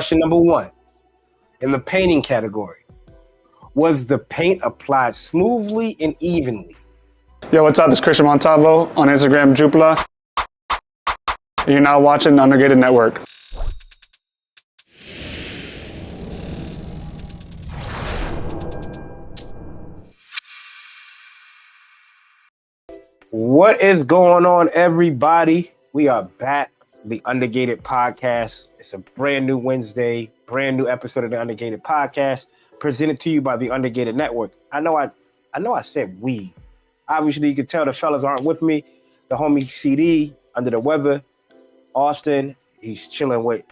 Question number 1. In the painting category, was the paint applied smoothly and evenly? Yo, what's up? It's Christian Montalvo on Instagram, Jupla. You're now watching the Undergated Network. What is going on, everybody? We are back, the Undergated Podcast. It's a brand new Wednesday, brand new episode of the Undergated Podcast, presented to you by the Undergated Network. I know I said we. Obviously, you can tell the fellas aren't with me. The homie CD, under the weather. Austin, he's chilling with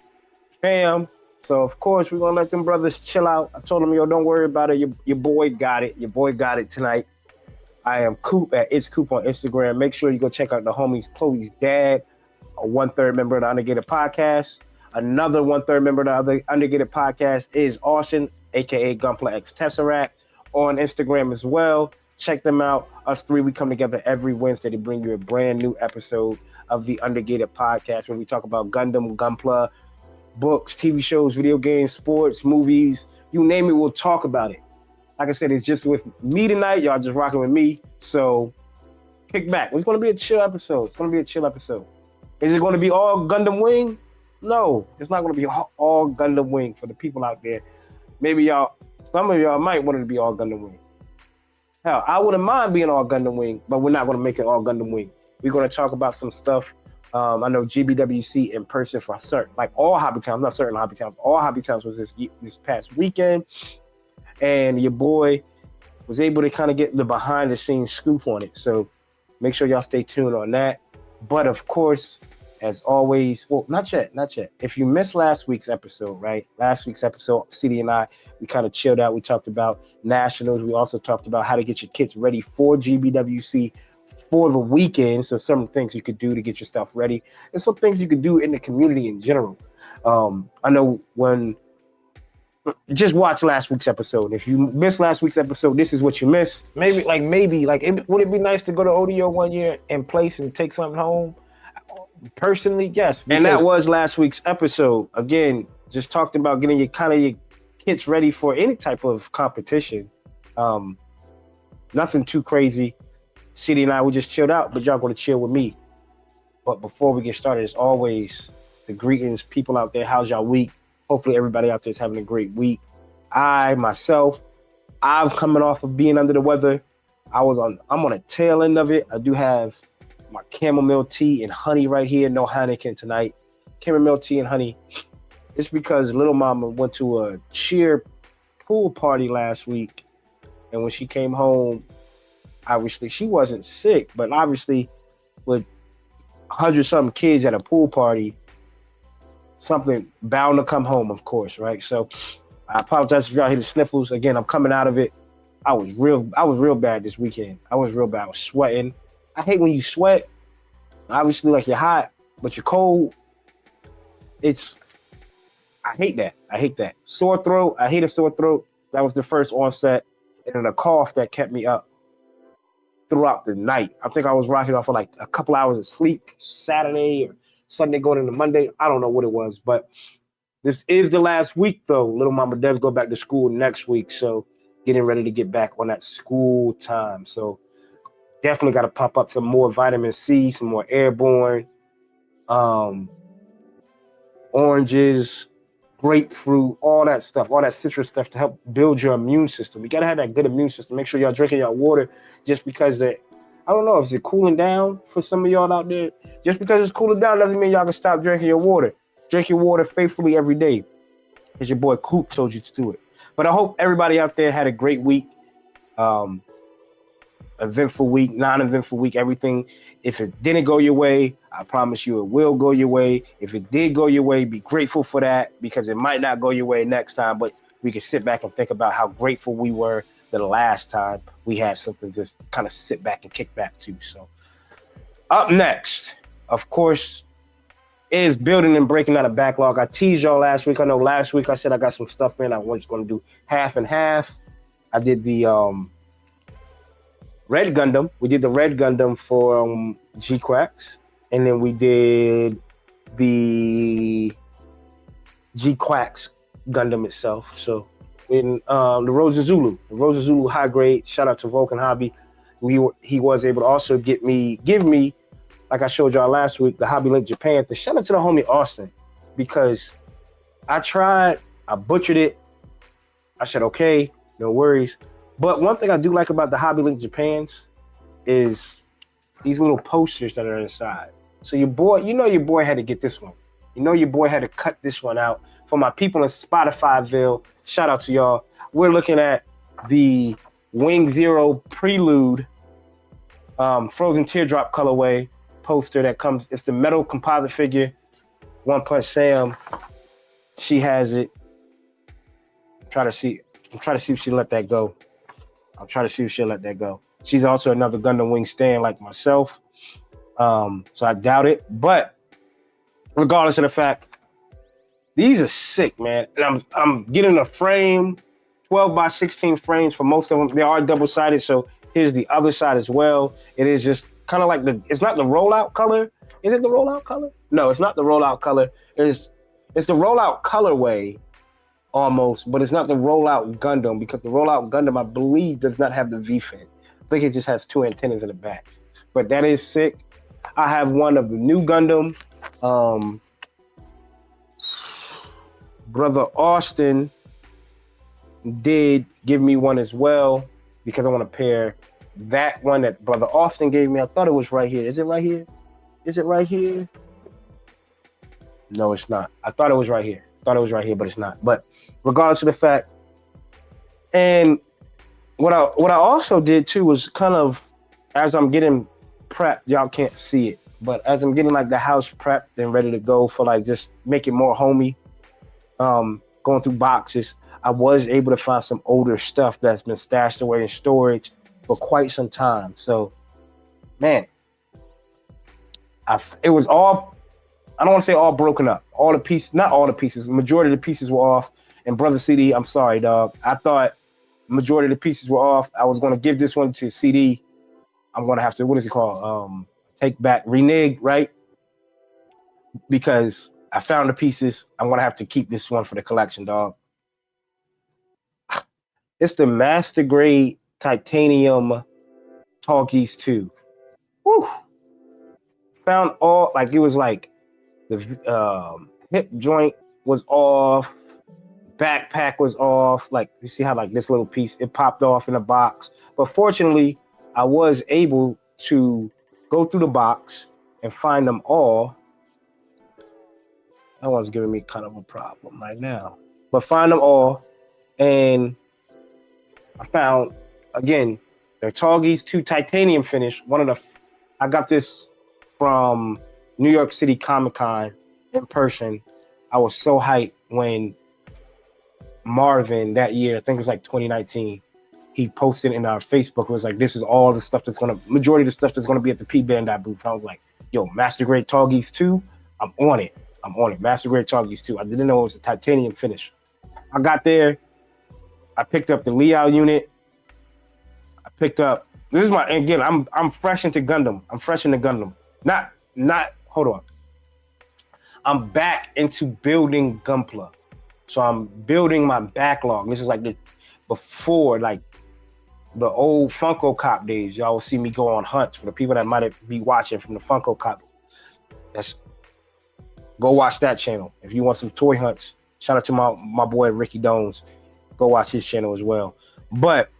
fam. So, of course, we're going to let them brothers chill out. I told them, yo, don't worry about it. Your boy got it. Your boy got it tonight. I am Coop at It's Coop on Instagram. Make sure you go check out the homies Chloe's dad, a 1/3 member of the Undergated Podcast. Another 1/3 member of the Undergated Podcast is Austin, aka Gunpla X Tesseract, on Instagram as well. Check them out. Us three, we come together every Wednesday to bring you a brand new episode of the Undergated Podcast where we talk about Gundam, Gunpla, books, TV shows, video games, sports, movies, you name it, we'll talk about it. Like I said, it's just with me tonight. Y'all just rocking with me. So kick back. It's going to be a chill episode. It's going to be a chill episode. Is it going to be all Gundam Wing? No, it's not going to be all Gundam Wing for the people out there. Maybe some of y'all might want it to be all Gundam Wing. Hell, I wouldn't mind being all Gundam Wing, but we're not going to make it all Gundam Wing. We're going to talk about some stuff. I know GBWC in person for certain, like all hobby towns, not certain hobby towns. All hobby towns was this past weekend. And your boy was able to kind of get the behind the scenes scoop on it. So make sure y'all stay tuned on that. But of course, as always, well, not yet. If you missed last week's episode, right? Last week's episode, CD and I, we kind of chilled out. We talked about nationals. We also talked about how to get your kids ready for GBWC for the weekend. So some things you could do to get your stuff ready and some things you could do in the community in general. I know just watch last week's episode. If you missed last week's episode, this is what you missed. Maybe would it be nice to go to ODO one year and place and take something home? Personally, yes. And that was last week's episode. Again, just talked about getting your kids ready for any type of competition. Nothing too crazy. CD and I, we just chilled out, but y'all going to chill with me. But before we get started, as always, the greetings, people out there. How's y'all week? Hopefully everybody out there is having a great week. I'm coming off of being under the weather. I'm on a tail end of it. I do have my chamomile tea and honey right here. No Heineken tonight. Chamomile tea and honey. It's because little mama went to a cheer pool party last week. And when she came home, obviously she wasn't sick, but obviously with 100-something kids at a pool party, something bound to come home, of course, right? So I apologize if y'all hear the sniffles. Again, I'm coming out of it. I was real bad this weekend. I was real bad. I was sweating. I hate when you sweat. Obviously, like you're hot, but you're cold. I hate that. Sore throat. I hate a sore throat. That was the first onset. And then a cough that kept me up throughout the night. I think I was rocking off for like a couple hours of sleep Saturday or Sunday going into Monday. I don't know what it was, but this is the last week though. Little mama does go back to school next week. So getting ready to get back on that school time. So definitely got to pump up some more vitamin C, some more airborne, oranges, grapefruit, all that stuff, all that citrus stuff to help build your immune system. You got to have that good immune system. Make sure y'all drinking your water just because I don't know if it's cooling down for some of y'all out there. Just because it's cooling down doesn't mean y'all can stop drinking your water. Drink your water faithfully every day, as your boy Coop told you to do it. But I hope everybody out there had a great week, eventful week, non-eventful week, everything. If it didn't go your way, I promise you it will go your way. If it did go your way, be grateful for that because it might not go your way next time, but we can sit back and think about how grateful we were the last time we had something to kind of sit back and kick back to. So up next, of course, is building and breaking out a backlog. I teased y'all last week. I know last week I said I got some stuff in. I was going to do half and half. I did the Red Gundam. We did the Red Gundam for G-Quacks. And then we did the G Quack's Gundam itself. So in the Rosa Zulu high grade, shout out to Vulcan Hobby. He was able to also give me, like I showed y'all last week, the Hobby Link Japan. So shout out to the homie Austin, because I tried, I butchered it. I said, okay, no worries. But one thing I do like about the Hobby Link Japans is these little posters that are inside. So your boy had to get this one. Your boy had to cut this one out. For my people in Spotifyville, shout out to y'all. We're looking at the Wing Zero Prelude Frozen Teardrop colorway poster that comes. It's the metal composite figure. One Punch Sam. She has it. I'm trying to see if she'll let that go. She's also another Gundam Wing stan like myself. So I doubt it. But regardless of the fact, these are sick, man. And I'm getting a frame, 12 by 16 frames for most of them. They are double-sided, so here's the other side as well. It is just kind of like it's not the rollout color. Is it the rollout color? No, it's not the rollout color. It's the rollout colorway almost, but it's not the rollout Gundam, because the rollout Gundam, I believe, does not have the V-fin. I think it just has two antennas in the back. But that is sick. I have one of the new Gundam. Brother Austin did give me one as well, because I want to pair that one that Brother Austin gave me. I thought it was right here. Is it right here? No, it's not. I thought it was right here. But it's not. But regardless of the fact, and what I also did too was kind of, as I'm getting prepped, y'all can't see it, but as I'm getting like the house prepped and ready to go for like just make it more homey, going through boxes, I was able to find some older stuff that's been stashed away in storage for quite some time. So, man, it was all, I don't want to say all broken up. All the pieces, not all the pieces, the majority of the pieces were off. And Brother CD, I'm sorry, dog. I thought the majority of the pieces were off. I was going to give this one to CD. I'm going to have to, what is it called? Take back, renege, right? Because I found the pieces. I'm going to have to keep this one for the collection, dog. It's the Master Grade Titanium Talkies 2. Woo! Found all, like it was like the hip joint was off, backpack was off. Like you see how like this little piece, it popped off in a box. But fortunately, I was able to go through the box and find them all. That one's giving me kind of a problem right now. But find them all, and I found, again, the Talgies 2 titanium finish. I got this from New York City Comic-Con in person. I was so hyped when Marvin that year, I think it was like 2019, he posted in our Facebook, it was like, this is all the stuff majority of the stuff that's gonna be at the P Bandai booth. I was like, yo, Master Grade Talgies 2, I'm on it. Master Grade Talgies 2. I didn't know it was a titanium finish. I got there, I picked up the Liao unit. I'm fresh into Gundam. Hold on. I'm back into building Gunpla. So I'm building my backlog. This is like before like the old Funko Cop days. Y'all will see me go on hunts. For the people that might be watching from the Funko Cop, go watch that channel. If you want some toy hunts, shout out to my boy Ricky Dones. Go watch his channel as well. But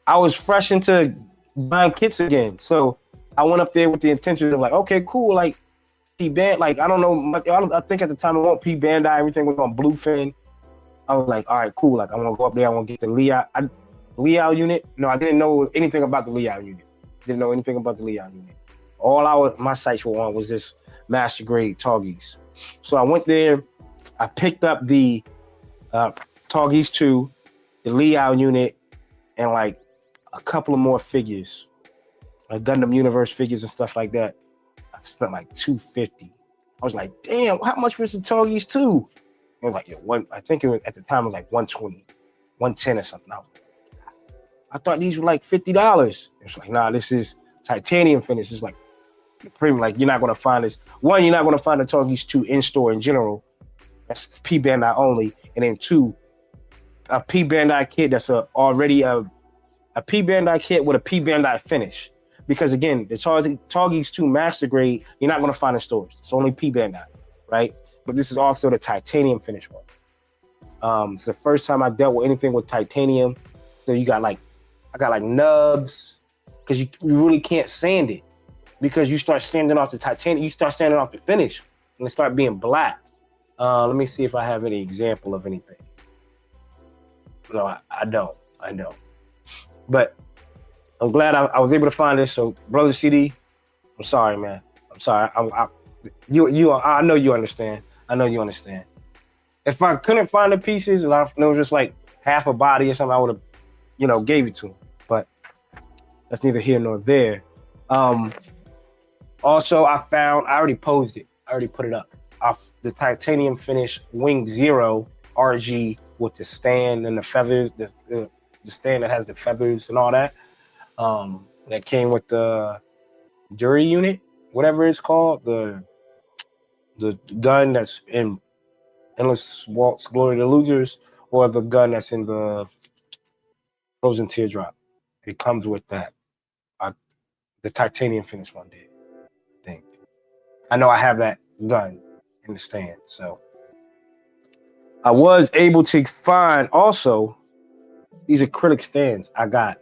I was fresh into buying kits again. So I went up there with the intention of like, okay, cool, like P Band, like I don't know, I think at the time I want P Bandai, everything was on Bluefin. I was like, all right, cool, like I want to go up there, I want to get the Liao unit. No, I didn't know anything about the Liao unit. All my sights were on was this Master Grade Talgies. So I went there, I picked up the Talgies 2, the Liao unit, and like a couple of more figures, like Gundam Universe figures and stuff like that. I spent like $250. I was like, damn, how much was the Talgies 2? It was like, I think at the time it was like $120, $110 or something. I thought these were like $50. It's like, nah, this is titanium finish. It's like premium. Like you're not gonna find this. One, you're not gonna find the Talgies 2 in store in general. that's P Bandai only, and then 2, a P Bandai kit that's already a P Bandai kit with a P Bandai finish. Because again, the Targis 2 Master Grade, you're not going to find in stores. It's only P Bandai, right? But this is also the titanium finish one. It's the first time I dealt with anything with titanium. So I got like nubs, because you really can't sand it, because you start sanding off the titanium, you start sanding off the finish, and it start being black. Let me see if I have any example of anything. No, I don't. But I'm glad I was able to find this. So, Brother CD, I'm sorry, man. I'm sorry. I know you understand. If I couldn't find the pieces, and it was just like half a body or something, I would have, gave it to him. But that's neither here nor there. Also, I already posed it. I already put it up. The titanium finish Wing Zero RG with the stand and the feathers, the stand that has the feathers and all that. That came with the jury unit, whatever it's called, the gun that's in Endless Waltz, Glory to Losers, or the gun that's in the Frozen Teardrop. It comes with that. The titanium finish one did, I think. I know I have that gun in the stand, so I was able to find also these acrylic stands I got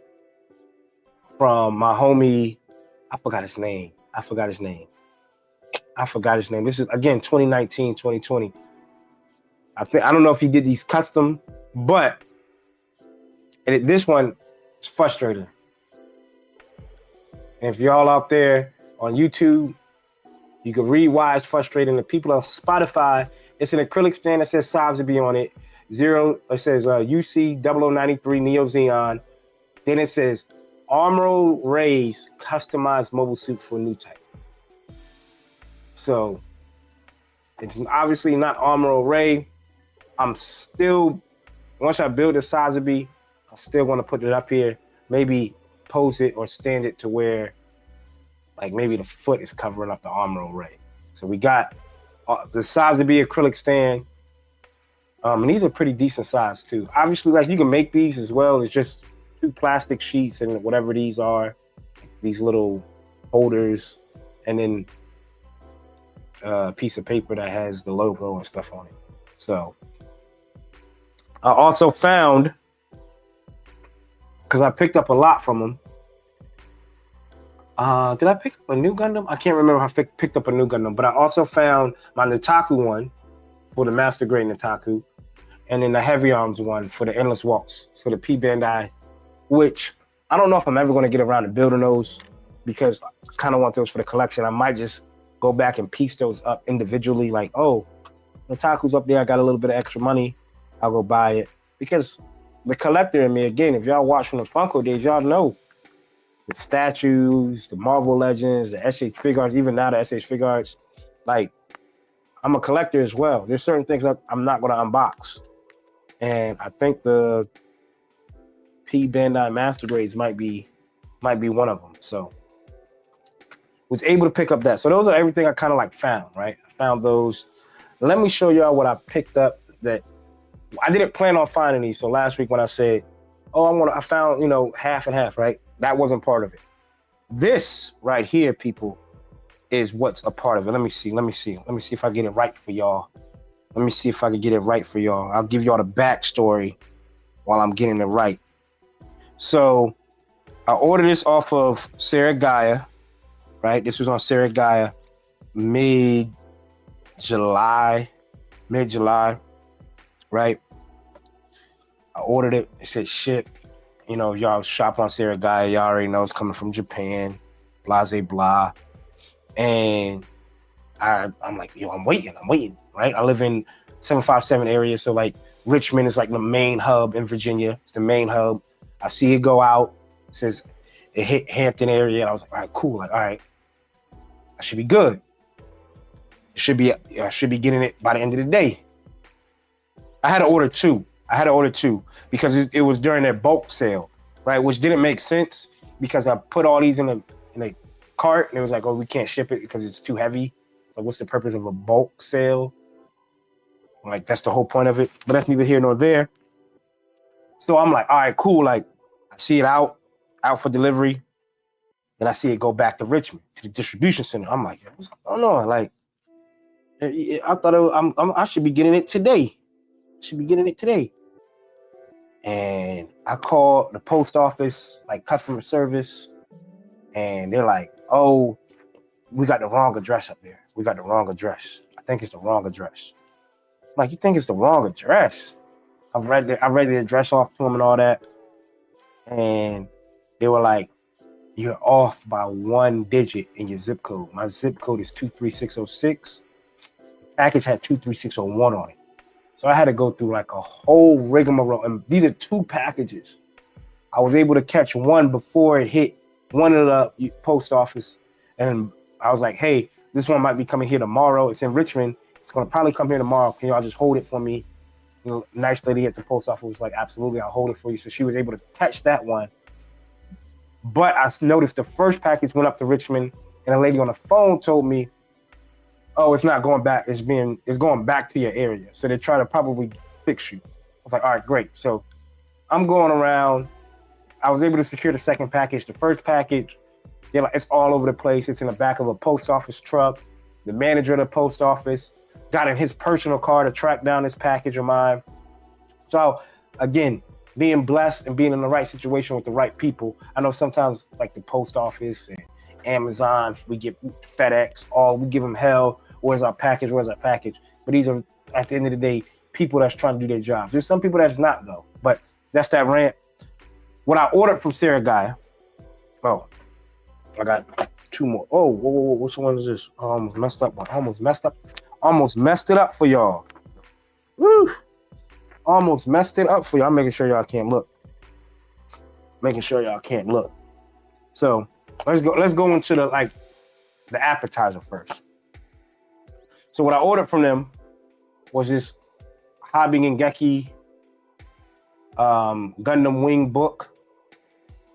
from my homie. I forgot his name. This is, again, 2019, 2020. I don't know if he did these custom, but this one is frustrating. And if y'all out there on YouTube, you can read why it's frustrating. The people on Spotify, it's an acrylic stand that says Sotheby's on it. It says UC 0093 Neo Xeon. Then it says Armor Ray's customized mobile suit for new type. So it's obviously not Armor Ray. I'm still, once I build a Sotheby's, I'm still going to put it up here. Maybe pose it or stand it to where, like, maybe the foot is covering up the Armor Ray. So we got the Sotheby's acrylic stand. And these are pretty decent size too. Obviously, like, you can make these as well. It's just 2 plastic sheets and whatever these are, these little holders, and then a piece of paper that has the logo and stuff on it. So I also found, because I picked up a lot from them. Did I pick up a new Gundam? I can't remember if I picked up a new Gundam, but I also found my Nitaku one for the Master Grade Nitaku, and then the Heavy Arms one for the Endless Waltz. So the P Bandai, which I don't know if I'm ever going to get around to building those, because I kind of want those for the collection. I might just go back and piece those up individually. Like, oh, Nitaku's up there, I got a little bit of extra money, I'll go buy it. Because the collector in me, again, if y'all watch from the Funko days, y'all know the statues, the Marvel Legends, the SH Figuarts, even now the SH Figuarts, like, I'm a collector as well. There's certain things that I'm not going to unbox. And I think the P Bandai Master Grades might be one of them. So was able to pick up that. So those are everything I kind of like found, right? I found those. Let me show y'all what I picked up that I didn't plan on finding these. So last week when I said, oh, I found, half and half, right? That wasn't part of it. This right here, people, is what's a part of it. Let me see if I get it right for y'all. Let me see if I can get it right for y'all. I'll give y'all the backstory while I'm getting it right. So I ordered this off of Sarah Gaia, right? This was on Sarah Gaia mid-July, right? I ordered it. It said ship. Y'all shop on Sarah Gaia, y'all already know it's coming from Japan, blah, blah. And I'm like, I'm waiting, right? I live in 757 area, so like Richmond is like the main hub in Virginia. It's the main hub. I see it go out. It says it hit Hampton area, and I was like, all right, cool. Like, all right, I should be good. I should be getting it by the end of the day. I had to order two because it was during their bulk sale, right? Which didn't make sense because I put all these in a cart, and it was like, oh, we can't ship it because it's too heavy. So what's the purpose of a bulk sale? Like that's the whole point of it. But that's neither here nor there. So I'm like, all right, cool. Like I see it out for delivery. Then I see it go back to Richmond to the distribution center. I'm like, what's going on? Like, I thought I should be getting it today. And I called the post office, like customer service, and they're like, oh, we got the wrong address up there. We got the wrong address. I think it's the wrong address. I'm like, you think it's the wrong address? I read the address off to them and all that. And they were like, you're off by one digit in your zip code. My zip code is 23606. Package had 23601 on it. So I had to go through like a whole rigmarole. And these are 2 packages. I was able to catch one before it hit one of the post office. And I was like, hey, this one might be coming here tomorrow. It's in Richmond. It's going to probably come here tomorrow. Can y'all just hold it for me? You know, nice lady at the post office was like, absolutely, I'll hold it for you. So she was able to catch that one. But I noticed the first package went up to Richmond, and a lady on the phone told me, oh, it's not going back. It's going back to your area. So they try to probably fix you. I was like, all right, great. So I'm going around. I was able to secure the second package. The first package, they're like, it's all over the place. It's in the back of a post office truck. The manager of the post office got in his personal car to track down this package of mine. So again, being blessed and being in the right situation with the right people. I know sometimes like the post office and Amazon, we get FedEx, we give them hell. Where's our package? But these are, at the end of the day, people that's trying to do their jobs. There's some people that's not though, but that's that rant. What I ordered from Sarah Guy. Oh, I got 2 more. Oh, whoa, which one is this? Almost messed it up for y'all. Woo! Almost messed it up for y'all. I'm making sure y'all can't look. So let's go into the appetizer first. So what I ordered from them was this Hobby and Geki Gundam Wing book,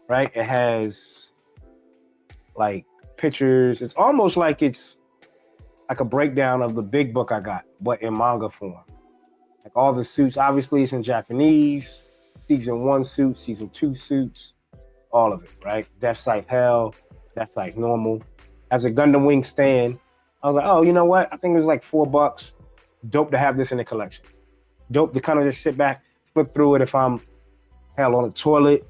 right? It has like pictures. It's almost like it's like a breakdown of the big book I got, but in manga form. Like all the suits, obviously it's in Japanese, season 1 suits, season 2 suits, all of it, right? Death Sight Hell, Death Sight Normal. As a Gundam Wing stand, I was like, oh, you know what? I think it was like $4. Dope to have this in the collection. Dope to kind of just sit back, flip through it if I'm on the toilet,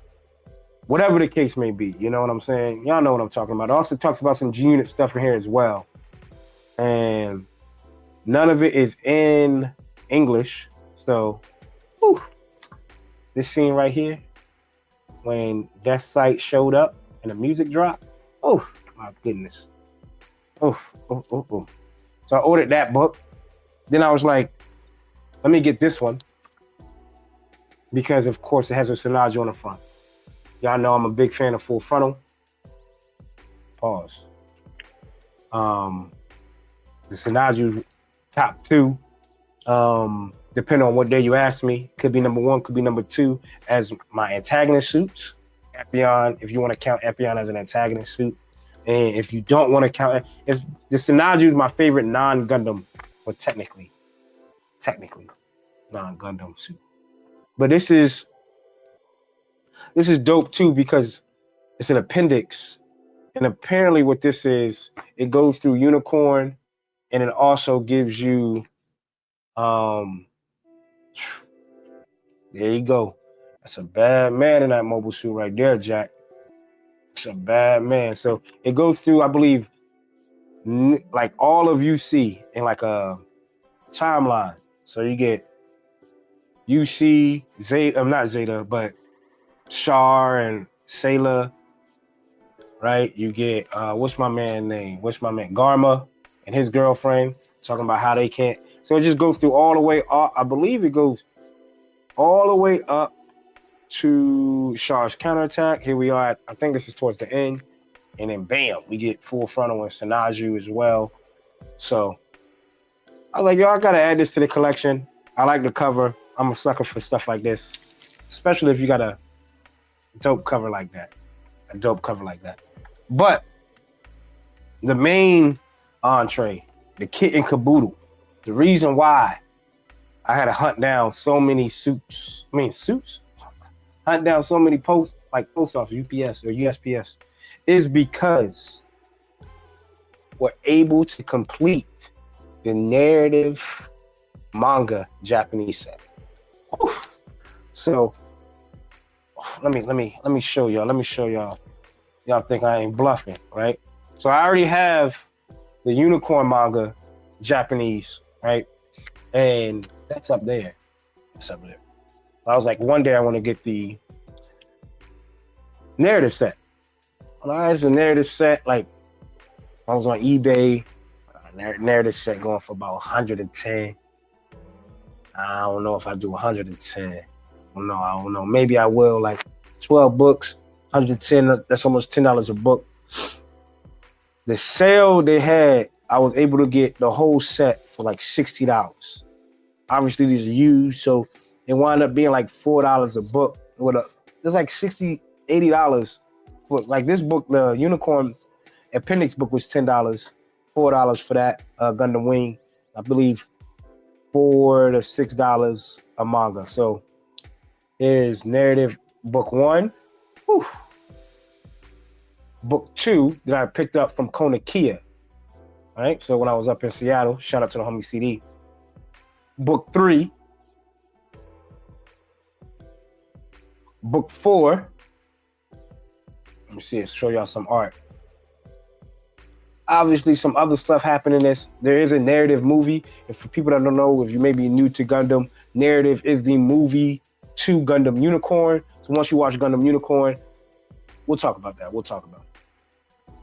whatever the case may be. You know what I'm saying? Y'all know what I'm talking about. It also talks about some G-Unit stuff in here as well. And none of it is in English. So, whew, this scene right here, when Death Sight showed up and the music dropped, oh my goodness. Oh. So I ordered that book. Then I was like, let me get this one. Because of course it has a Sinaju on the front. Y'all know I'm a big fan of full frontal. Pause. The Sinaju top 2. Depending on what day you ask me, could be number 1, could be number 2 as my antagonist suits. Epion, if you want to count Epion as an antagonist suit. And if you don't want to count it, the Sinaju is my favorite non-Gundam, or technically non-Gundam suit. But this is dope too because it's an appendix. And apparently what this is, it goes through Unicorn and it also gives you there you go. That's a bad man in that mobile suit right there, Jack. It's a bad man. So it goes through, I believe, like all of UC in like a timeline. So you get UC, Zeta, not Zeta, but Char and Sayla, right? You get, what's my man name? Garma and his girlfriend talking about how they can't. So it just goes through all the way up. I believe it goes all the way up to Char's counterattack. Here we are. I think this is towards the end. And then bam, we get full frontal and Sinaju as well. So I was like, yo, I gotta add this to the collection. I like the cover. I'm a sucker for stuff like this, especially if you got a dope cover like that. But the main entree, the kit and caboodle, the reason why I had to hunt down so many suits. Hunt down so many post office, UPS or USPS, is because we're able to complete the narrative manga Japanese set. Whew. So let me show y'all. Let me show y'all. Y'all think I ain't bluffing, right? So I already have the unicorn manga Japanese, right? And that's up there. That's up there. I was like, one day I want to get the narrative set. When I had the narrative set, like I was on eBay, narrative set going for about 110. I don't know if I do 110. I don't know. Maybe I will. Like 12 books, 110. That's almost $10 a book. The sale they had, I was able to get the whole set for like $60. Obviously, these are used, so it wound up being like $4 a book. There's like $60, $80 for like this book. The Unicorn Appendix book was $10, $4 for that Gundam Wing. I believe $4 to $6 a manga. So here's narrative book 1. Whew. Book 2 that I picked up from Konokia. All right. So when I was up in Seattle, shout out to the homie CD. Book 3. Book 4. Let me see. Show y'all some art. Obviously, some other stuff happened in this. There is a narrative movie. And for people that don't know, if you may be new to Gundam, Narrative is the movie to Gundam Unicorn. So once you watch Gundam Unicorn, we'll talk about that.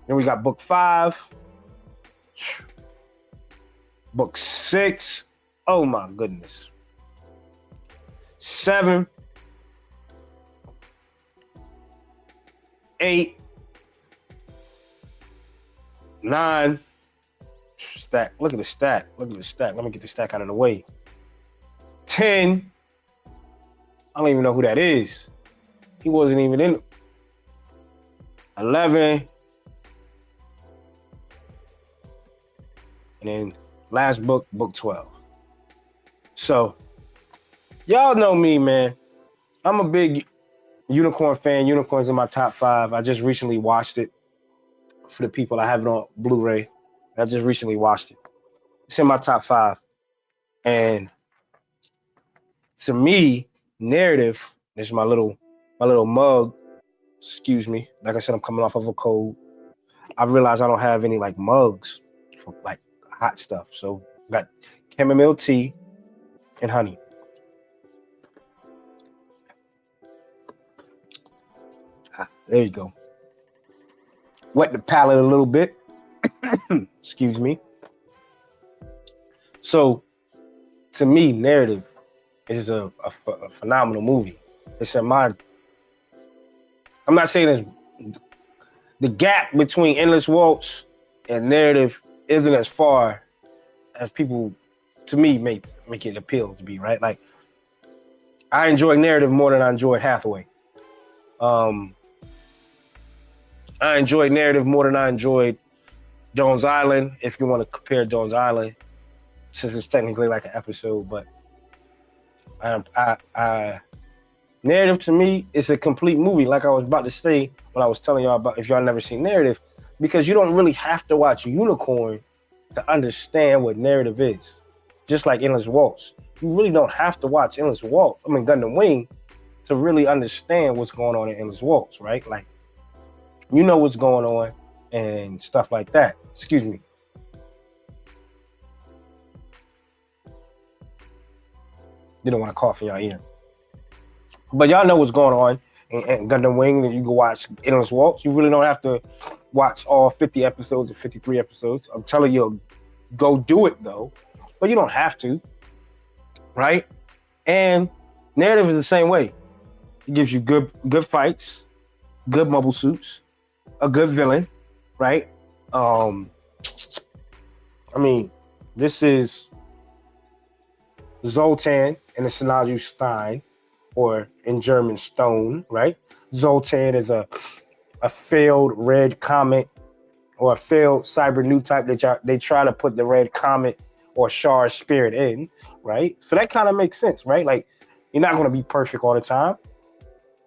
Then we got book 5. Book 6. Oh my goodness. 7. 8. 9. Stack. Look at the stack. Let me get the stack out of the way. 10. I don't even know who that is. He wasn't even in. 11. And then last book, book 12. So, y'all know me, man. I'm a big Unicorn fan. Unicorn's in my top 5. I just recently watched it. For the people, I have it on Blu-ray. I just recently watched it. It's in my top 5. And to me, narrative is my little mug. Excuse me. Like I said, I'm coming off of a cold. I realized I don't have any like mugs for like hot stuff. So got chamomile tea and honey. There you go. Wet the palate a little bit. Excuse me. So, to me, Narrative is a phenomenal movie. It's I'm not saying it's the gap between Endless Waltz and Narrative isn't as far as people, to me, make it appeal to be, right? Like, I enjoy Narrative more than I enjoyed Hathaway. I enjoyed Narrative more than I enjoyed Jones Island, if you want to compare Jones Island, since it's technically like an episode, but Narrative to me is a complete movie, like I was about to say when I was telling y'all about if y'all never seen Narrative, because you don't really have to watch Unicorn to understand what Narrative is. Just like Endless Waltz. You really don't have to watch Gundam Wing to really understand what's going on in Endless Waltz, right? Like, you know what's going on and stuff like that. Excuse me. Didn't want to cough in y'all ear. But y'all know what's going on in Gundam Wing, and you can watch Endless Waltz. You really don't have to watch all 50 episodes or 53 episodes. I'm telling you, go do it though. But you don't have to, right? And Narrative is the same way. It gives you good fights, good mobile suits, a good villain, right? This is Zoltan and the Sinaju Stein, or in German, Stone, right? Zoltan is a failed red comet or a failed cyber new type. They try to put the red comet or Char's spirit in, right? So that kind of makes sense, right? Like, you're not going to be perfect all the time.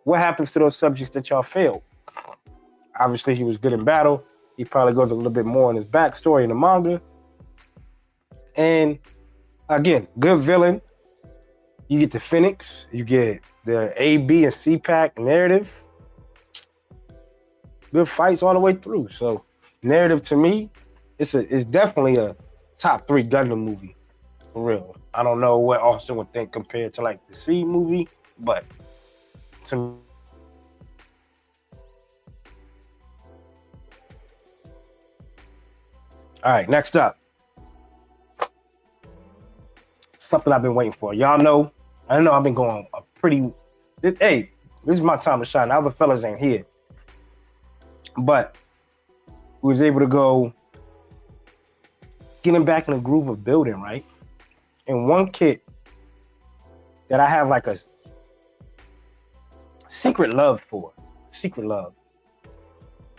What happens to those subjects that y'all failed? Obviously, he was good in battle. He probably goes a little bit more in his backstory in the manga. And again, good villain. You get the Phoenix. You get the A, B, and C pack narrative. Good fights all the way through. So narrative to me, it's definitely a top 3 Gundam movie. For real. I don't know what Austin would think compared to like the C movie, but to me, all right, next up. Something I've been waiting for. Y'all know, I know I've been going a pretty, this is my time to shine. The other fellas ain't here. But we was able to go getting back in the groove of building, right? And one kit that I have like a secret love for.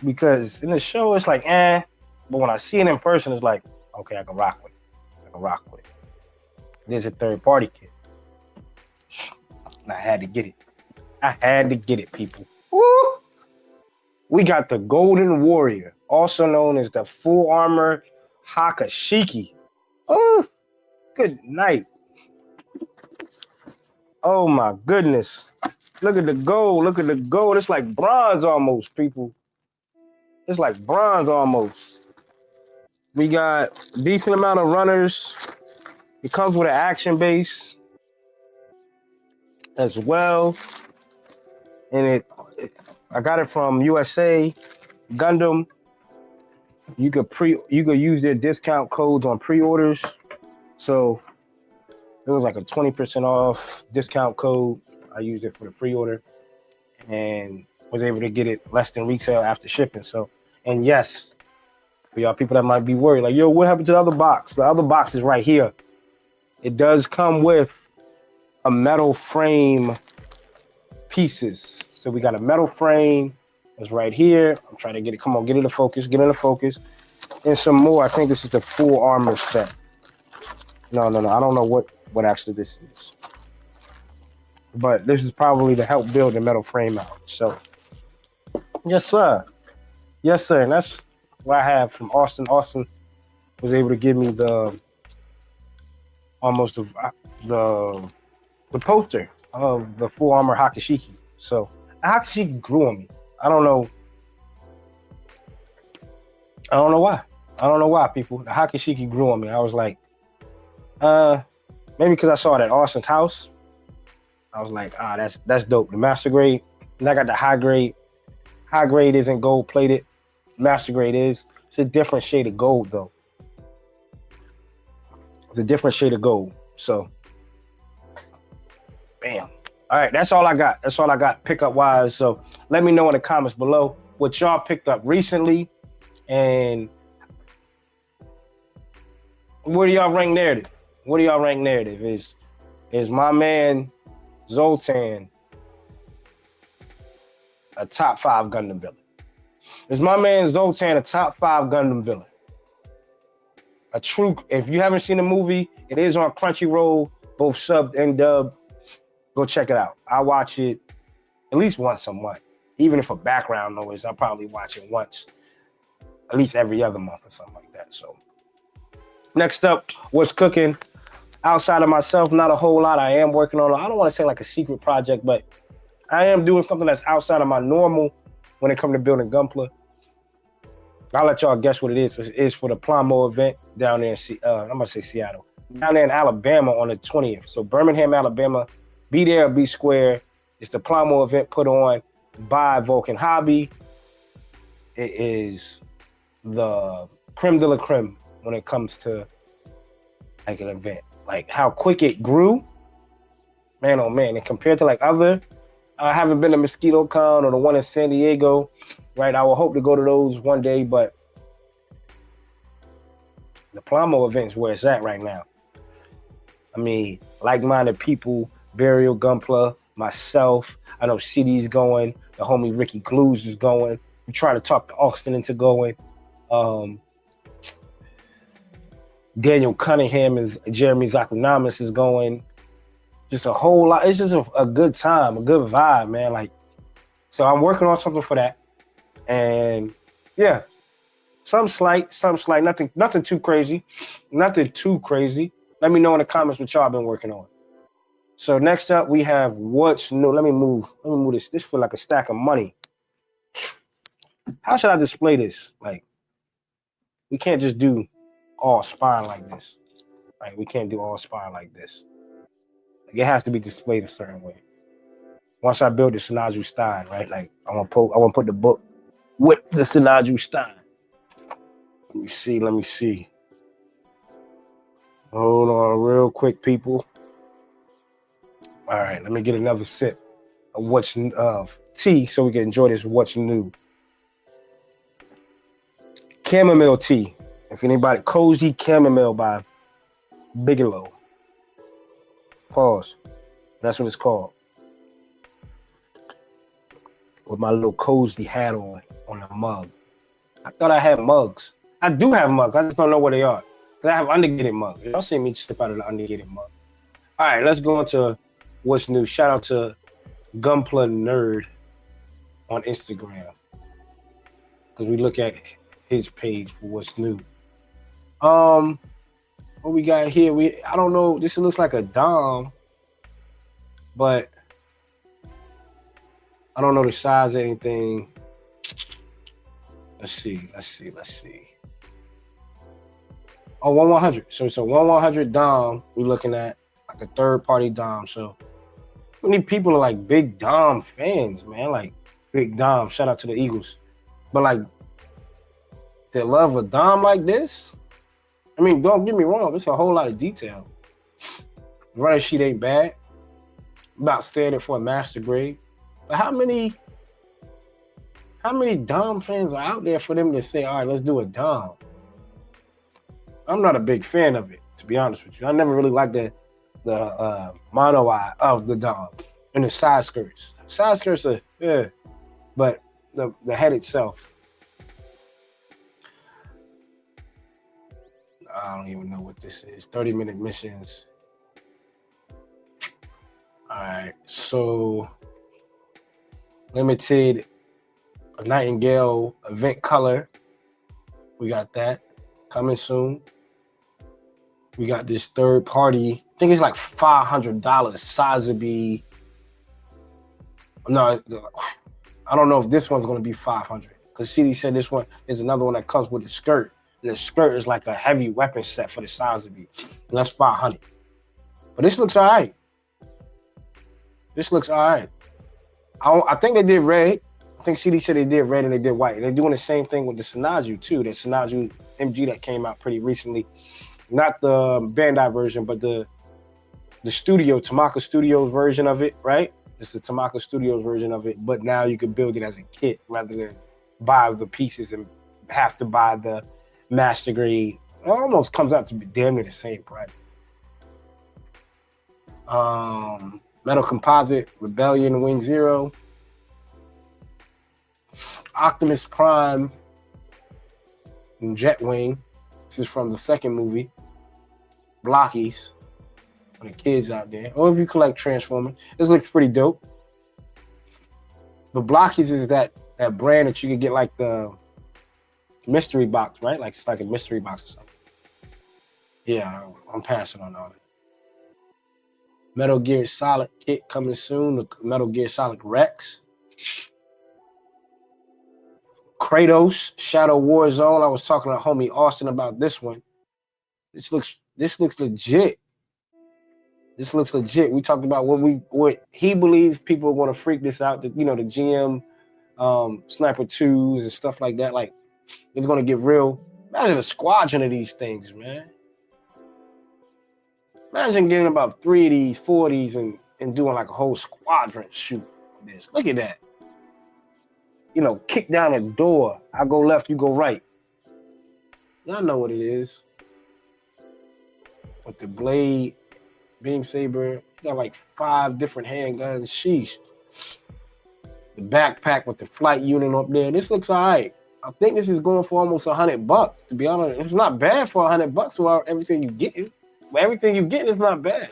Because in the show, it's like, but when I see it in person, it's like, okay, I can rock with it. It is a third-party kit. And I had to get it. People. Woo! We got the Golden Warrior, also known as the Full Armor Hakashiki. Oh, good night. Oh my goodness. Look at the gold. It's like bronze almost, people. It's like bronze almost. We got a decent amount of runners. It comes with an action base as well. And I got it from USA Gundam. You could use their discount codes on pre-orders. So it was like a 20% off discount code. I used it for the pre-order and was able to get it less than retail after shipping. So, and yes, for y'all people that might be worried, like, yo, what happened to the other box? The other box is right here. It does come with a metal frame pieces. So we got a metal frame. It's right here. I'm trying to get it. Come on, get into focus. And some more. I think this is the full armor set. No. I don't know what actually this is. But this is probably to help build the metal frame out. So, yes, sir. And that's what I have from Austin. Austin was able to give me the poster of the Full Armor Hakashiki. So the Hakashiki grew on me. I don't know why, people. The Hakashiki grew on me. I was like, maybe because I saw it at Austin's house. I was like, that's dope. The master grade. And I got the high grade. High grade isn't gold plated. Master grade is. It's a different shade of gold though. So, bam. All right, that's all I got pickup wise. So let me know in the comments below what y'all picked up recently and where do y'all rank narrative? Is my man Zoltan a top 5 Gundam villain? Is my man Zoltan a top 5 Gundam villain? A true, if you haven't seen the movie, it is on Crunchyroll, both subbed and dubbed. Go check it out. I watch it at least once a month. Even if for background noise, I'll probably watch it once, at least every other month or something like that. So next up, what's cooking? Outside of myself, not a whole lot. I am working on, I don't want to say like a secret project, but I am doing something that's outside of my normal when it comes to building Gunpla. I'll let y'all guess what it is. It's for the Plomo event down there in I'm going to say Seattle. Down there in Alabama on the 20th. So Birmingham, Alabama. Be there or be square. It's the Plomo event put on by Vulcan Hobby. It is the creme de la creme when it comes to like an event. Like how quick it grew. Man, oh man. And compared to like other, I haven't been to Mosquito Con or the one in San Diego, right? I will hope to go to those one day, but the Plomo event is where it's at right now. I mean, like-minded people, Burial Gunpla, myself. I know CD's going. The homie Ricky Glues is going. We try to talk to Austin into going. Daniel Cunningham is Jeremy Zakunamis is going. Just a whole lot. It's just a good time, a good vibe, man. Like, so I'm working on something for that. And yeah, some slight, nothing too crazy. Nothing too crazy. Let me know in the comments what y'all been working on. So next up we have what's new. Let me move this. This feel like a stack of money. How should I display this? Like, we can't just do all spine like this. Right? We can't do all spine like this. Like, it has to be displayed a certain way. Once I build the Sinaju Stein, right? Like, I want to put the book with the Sinaju Stein. Let me see. Hold on real quick, people. All right, let me get another sip of tea so we can enjoy this what's new. Chamomile tea. If anybody, Cozy Chamomile by Bigelow. Pause. That's what it's called. With my little cozy hat on the mug. I thought I had mugs. I do have mugs. I just don't know where they are. Because I have Undergated mugs. Y'all see me slip out of the Undergated mug. All right, let's go into what's new. Shout out to Gunpla Nerd on Instagram. Because we look at his page for what's new. What we got here? I don't know. This looks like a Dom. But I don't know the size or anything. Let's see. Oh, 1/100. So it's a 1/100 Dom. We're looking at like a third-party Dom. So many people are like big Dom fans, man. Like big Dom. Shout out to the Eagles. But like, they love a Dom like this. I mean, don't get me wrong. It's a whole lot of detail. Running sheet ain't bad. About standard for a master grade. But how many Dom fans are out there for them to say, all right, let's do a Dom? I'm not a big fan of it, to be honest with you. I never really liked the mono eye of the Dom and the side skirts. Side skirts are, yeah, but the head itself, I don't even know what this is. 30-minute missions. All right, so limited Nightingale event color. We got that coming soon. We got this third party. I think it's like $500. Sotheby. No, I don't know if this one's going to be 500 because CD said this one is another one that comes with a skirt. And the skirt is like a heavy weapon set for the Sotheby. And that's 500. But this looks all right. I think they did red. I think CD said they did red and they did white. They're doing the same thing with the Sinaju too. The Sinaju MG that came out pretty recently. Not the Bandai version, but the studio, Tamaka Studios version of it, right? It's the Tamaka Studios version of it, but now you could build it as a kit rather than buy the pieces and have to buy the master grade. It almost comes out to be damn near the same price. Metal Composite, Rebellion, Wing Zero, Optimus Prime, and Jetwing. This is from the second movie. Blockies for the kids out there. Or if you collect Transformers. This looks pretty dope. But Blockies is that brand that you can get like the mystery box, right? Like it's like a mystery box or something. Yeah, I'm passing on all that. Metal Gear Solid kit coming soon. The Metal Gear Solid Rex. Kratos, Shadow Warzone. I was talking to homie Austin about this one. This looks legit. We talked about what he believes people are going to freak this out. The GM Sniper 2s and stuff like that. Like, it's going to get real. Imagine a squadron of these things, man. Imagine getting about 3 of these, 4 of these, and doing like a whole squadron shoot. This. Look at that. Kick down a door. I go left, you go right. Y'all know what it is. With the blade, beam saber, you got like 5 different handguns. Sheesh. The backpack with the flight unit up there. This looks all right. I think this is going for almost $100. To be honest, it's not bad for $100 for everything you get. But everything you get is not bad.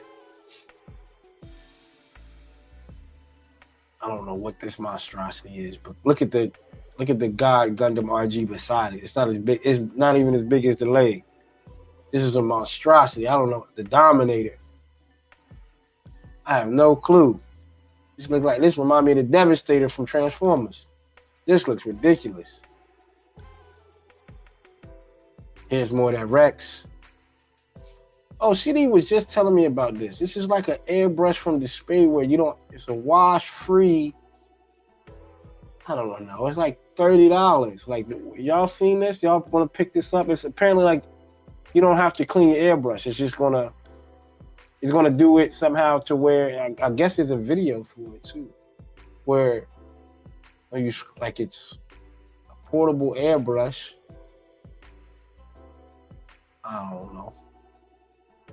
I don't know what this monstrosity is, but look at the God Gundam RG beside it. It's not as big. It's not even as big as the leg. This is a monstrosity. I don't know. The Dominator. I have no clue. This looks like this. Remind me of the Devastator from Transformers. This looks ridiculous. Here's more of that Rex. Oh, CD was just telling me about this. This is like an airbrush from Despair where you don't. It's a wash-free. I don't know. It's like $30. Like, y'all seen this? Y'all want to pick this up? It's apparently like you don't have to clean your airbrush. It's just gonna do it somehow to where I guess there's a video for it too, where you like it's a portable airbrush. I don't know.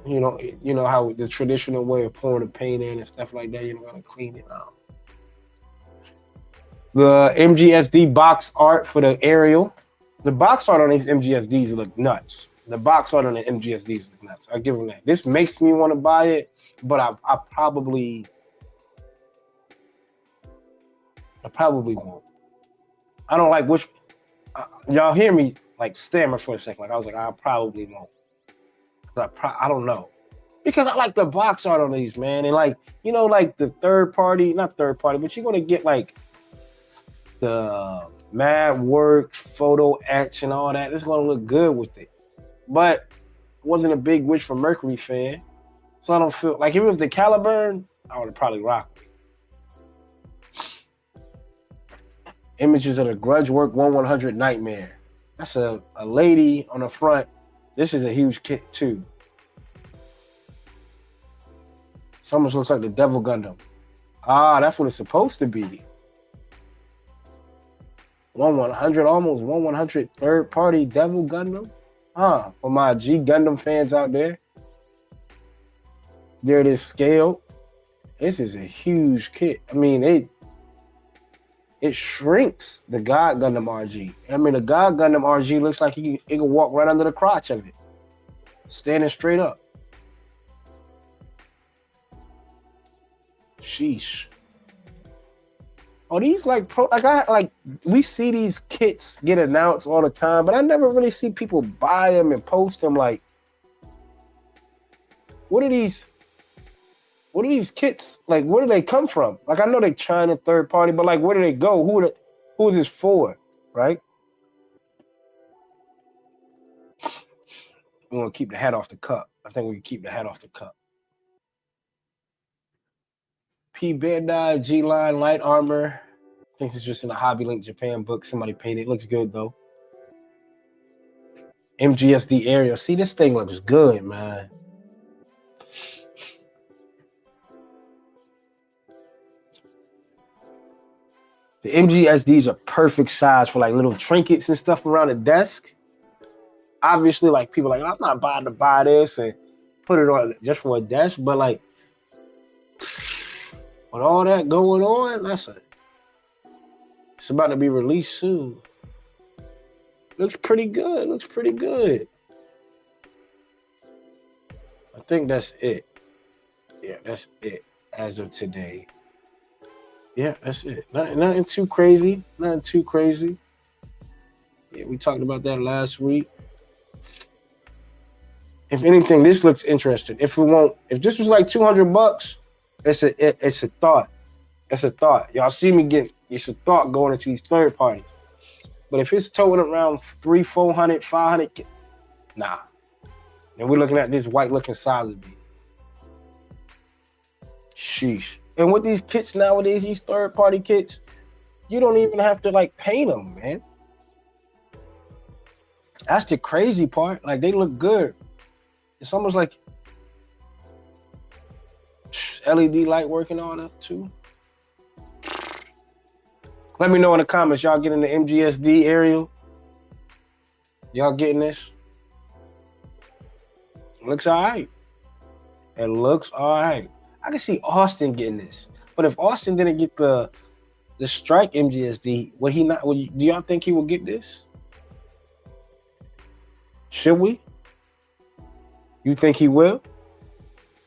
You know how the traditional way of pouring the paint in and stuff like that. You don't gotta clean it out. The MGSD box art for the aerial. The box art on these MGSDs look nuts. The box art on the MGSDs look nuts. I give them that. This makes me want to buy it, but I probably won't. I don't like which. Y'all hear me like stammer for a second. Like I was like, I probably won't. I don't know. Because I like the box art on these, man. And like, like the not third party, but you're going to get like the Mad Work, Photo Etch and all that. It's going to look good with it. But I wasn't a big Witch from Mercury fan. So I don't feel like if it was the Caliburn, I would have probably rocked it. Images of the Grudge Work 1/100 Nightmare. That's a lady on the front. This is a huge kit too. This almost looks like the Devil Gundam. Ah, that's what it's supposed to be. 1/100, almost 1/100 third party Devil Gundam. For my G Gundam fans out there. There it is scaled. This is a huge kit. I mean, it shrinks the God Gundam RG. I mean, the God Gundam RG looks like it can walk right under the crotch of it. Standing straight up. Sheesh. Oh, these we see these kits get announced all the time, but I never really see people buy them and post them. Like, what are these kits? Like, where do they come from? Like, I know they China third party, but like, where do they go? Who is this for? Right? We want to keep the hat off the cup. I think we can keep the hat off the cup. P Bandai G-Line Light Armor. I think it's just in a Hobby Link Japan book. Somebody painted it. Looks good though. MGSD Aerial. See, this thing looks good, man. The MGSDs are perfect size for like little trinkets and stuff around the desk. Obviously, like people are like, I'm not buying to buy this and put it on just for a desk, but like with all that going on, it's about to be released soon. Looks pretty good. I think that's it. Yeah, that's it as of today. Yeah, that's it. Nothing too crazy. Yeah, we talked about that last week. If anything, this looks interesting. If this was like $200, it's a thought. It's a thought. Y'all see me it's a thought going into these third parties. But if it's totaling around $300, $400, $500, nah. And we're looking at this white looking Sazabi. Sheesh. And with these kits nowadays, these third party kits, you don't even have to like paint them, man. That's the crazy part. Like, they look good. It's almost like LED light working on it too. Let me know in the comments. Y'all getting the MGSD aerial? Y'all getting this? Looks all right. It looks all right. I can see Austin getting this. But if Austin didn't get the Strike MGSD, would he not? Do y'all think he would get this? Should we? You think he will?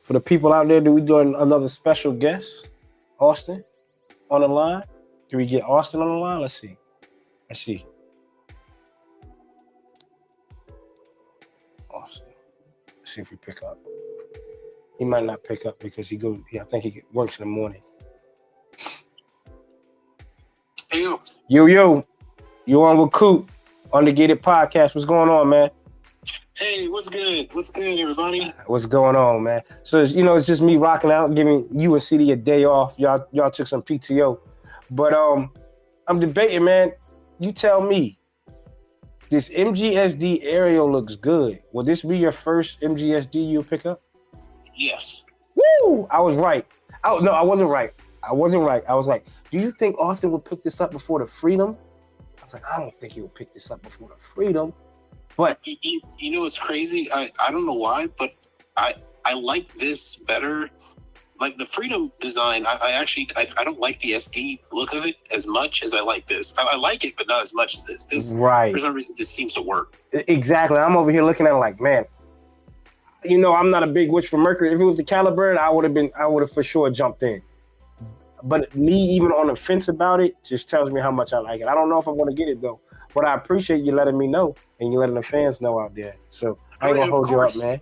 For the people out there, do we do another special guest? Austin on the line? Do we get Austin on the line? Let's see. Austin. Let's see if we pick up. He might not pick up because I think he works in the morning. Hey, Yo. You on with Coop, Undergated Podcast. What's going on, man? Hey, what's good? What's good, everybody? What's going on, man? So, it's just me rocking out, giving you and CD a day off. Y'all took some PTO. But I'm debating, man. You tell me. This MGSD aerial looks good. Will this be your first MGSD you'll pick up? Yes. Woo! I was right. Oh, no, I wasn't right. I was like, do you think Austin would pick this up before the Freedom? I was like, I don't think he'll pick this up before the Freedom. But you know what's crazy? I don't know why, but I like this better. Like the Freedom design, I don't like the SD look of it as much as I like this. I like it, but not as much as this. This, right. For some reason, just seems to work. Exactly. I'm over here looking at it like, man, I'm not a big witch for Mercury. If it was the Caliburn, I would have for sure jumped in. But me even on the fence about it just tells me how much I like it. I don't know if I'm going to get it, though. But I appreciate you letting me know and you letting the fans know out there. So I ain't going to hold you up, man.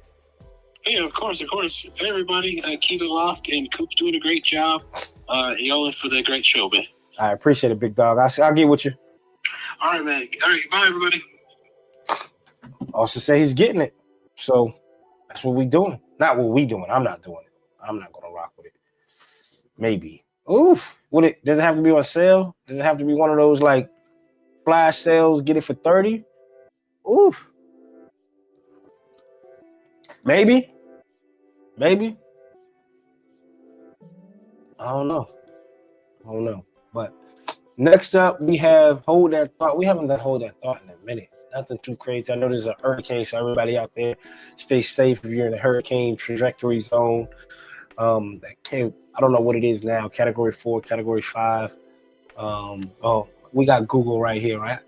Yeah, of course. Hey, everybody, keep it locked. And Coop's doing a great job. Y'all in for the great show, man. I appreciate it, big dog. I'll get with you. All right, man. All right, bye, everybody. Also say he's getting it. So that's what we doing. Not what we doing. I'm not doing it. I'm not going to rock with it. Maybe. Oof. Does it have to be on sale? Does it have to be one of those like flash sales, get it for 30? Oof. Maybe. I don't know. But next up, we have Hold That Thought. We haven't done Hold That Thought in a minute. Nothing too crazy. I know there's a hurricane, so everybody out there, stay safe if you're in the hurricane trajectory zone. I don't know what it is now. Category 4, Category 5. We got Google right here, right?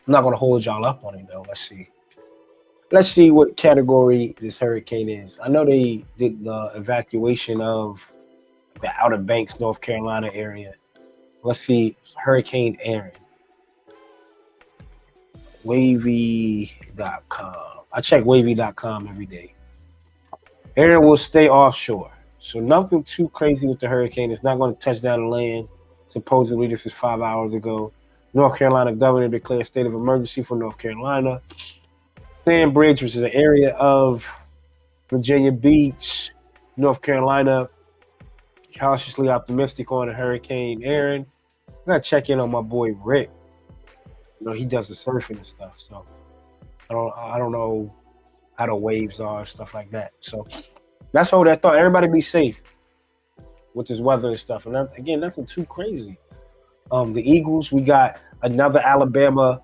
I'm not gonna hold y'all up on it though. Let's see what category this hurricane is. I know they did the evacuation of the Outer Banks, North Carolina area. Let's see, Hurricane Aaron. Wavy.com. I check wavy.com every day. Aaron will stay offshore. So nothing too crazy with the hurricane. It's not going to touch down the land. Supposedly, this is 5 hours ago. North Carolina governor declared state of emergency for North Carolina. Sandbridge, which is an area of Virginia Beach, North Carolina, cautiously optimistic on the Hurricane Aaron. I got to check in on my boy Rick. He does the surfing and stuff. So I don't know how the waves are, stuff like that. So that's Hold That Thought. Everybody be safe with this weather and stuff. And again, nothing too crazy. The Eagles, we got another Alabama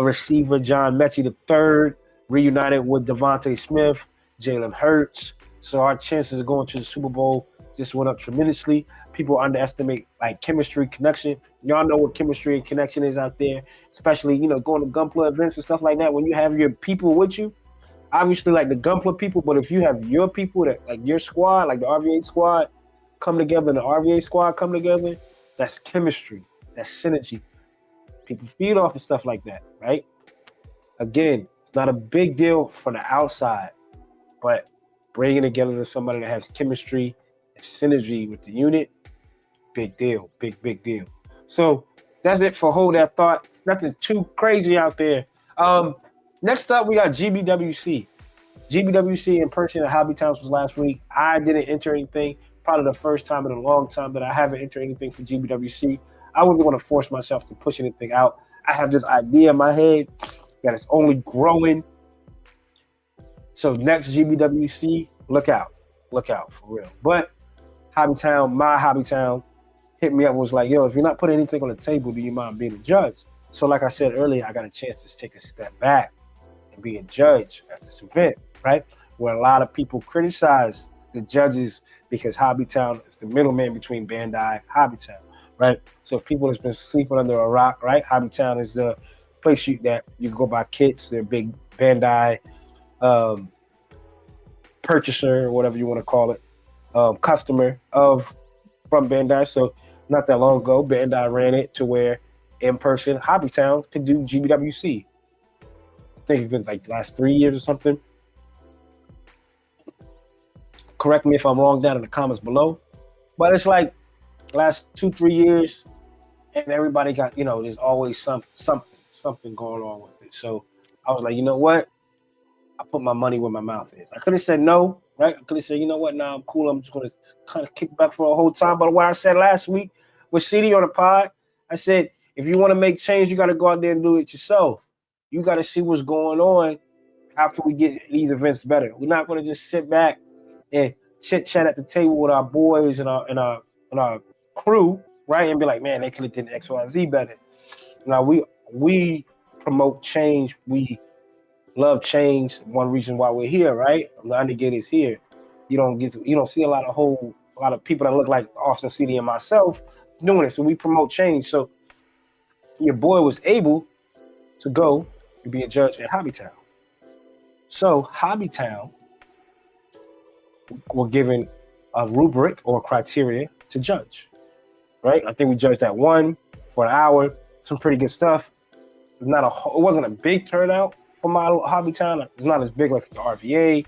receiver, John Mechie III, reunited with Devontae Smith, Jalen Hurts. So our chances of going to the Super Bowl just went up tremendously. People underestimate like chemistry, connection. Y'all know what chemistry and connection is out there, especially, going to Gunpla events and stuff like that. When you have your people with you, obviously like the Gunpla people, but if you have your people that like your squad, like the RVA squad come together and the RVA squad come together, that's chemistry, that's synergy. People feed off of stuff like that, right? Again, it's not a big deal from the outside, but bringing together to somebody that has chemistry and synergy with the unit, big deal, big deal. So that's it for Hold That Thought. Nothing too crazy out there. Next up, we got GBWC. GBWC in person at Hobby Towns was last week. I didn't enter anything. Probably the first time in a long time that I haven't entered anything for GBWC. I wasn't going to force myself to push anything out. I have this idea in my head that it's only growing. So next GBWC, look out for real. But Hobbytown, my Hobbytown, hit me up, was like, yo, if you're not putting anything on the table, do you mind being a judge? So like I said earlier, I got a chance to take a step back and be a judge at this event, right? Where a lot of people criticize the judges because Hobbytown is the middleman between Bandai, Hobbytown, right? So if people has been sleeping under a rock, right? Hobbytown is the place that you go buy kits. They're big Bandai purchaser, or whatever you want to call it, customer from Bandai. So not that long ago, Bandai ran it to where in-person hobby towns could do GBWC. I think it's been like the last 3 years or something. Correct me if I'm wrong down in the comments below. But it's like last 2-3 years, and everybody got, there's always something going on with it. So I was like, you know what? I put my money where my mouth is. I could have said no, right? I could have said, you know what? Nah, I'm cool. I'm just going to kind of kick back for a whole time. But what I said last week with CD on the pod, I said, if you want to make change, you got to go out there and do it yourself. You got to see what's going on. How can we get these events better? We're not going to just sit back and chit chat at the table with our boys and our crew, right? And be like, man, they could have did X, Y, and Z better. Now we promote change. We love change. One reason why we're here, right? The Undergated is here. You don't see a lot of people that look like Austin CD and myself doing it. So we promote change. So your boy was able to go and be a judge at Hobbytown. So Hobbytown were given a rubric or criteria to judge, right? I think we judged that one for an hour. Some pretty good stuff. It wasn't a big turnout for my Hobbytown. It's not as big like the RVA,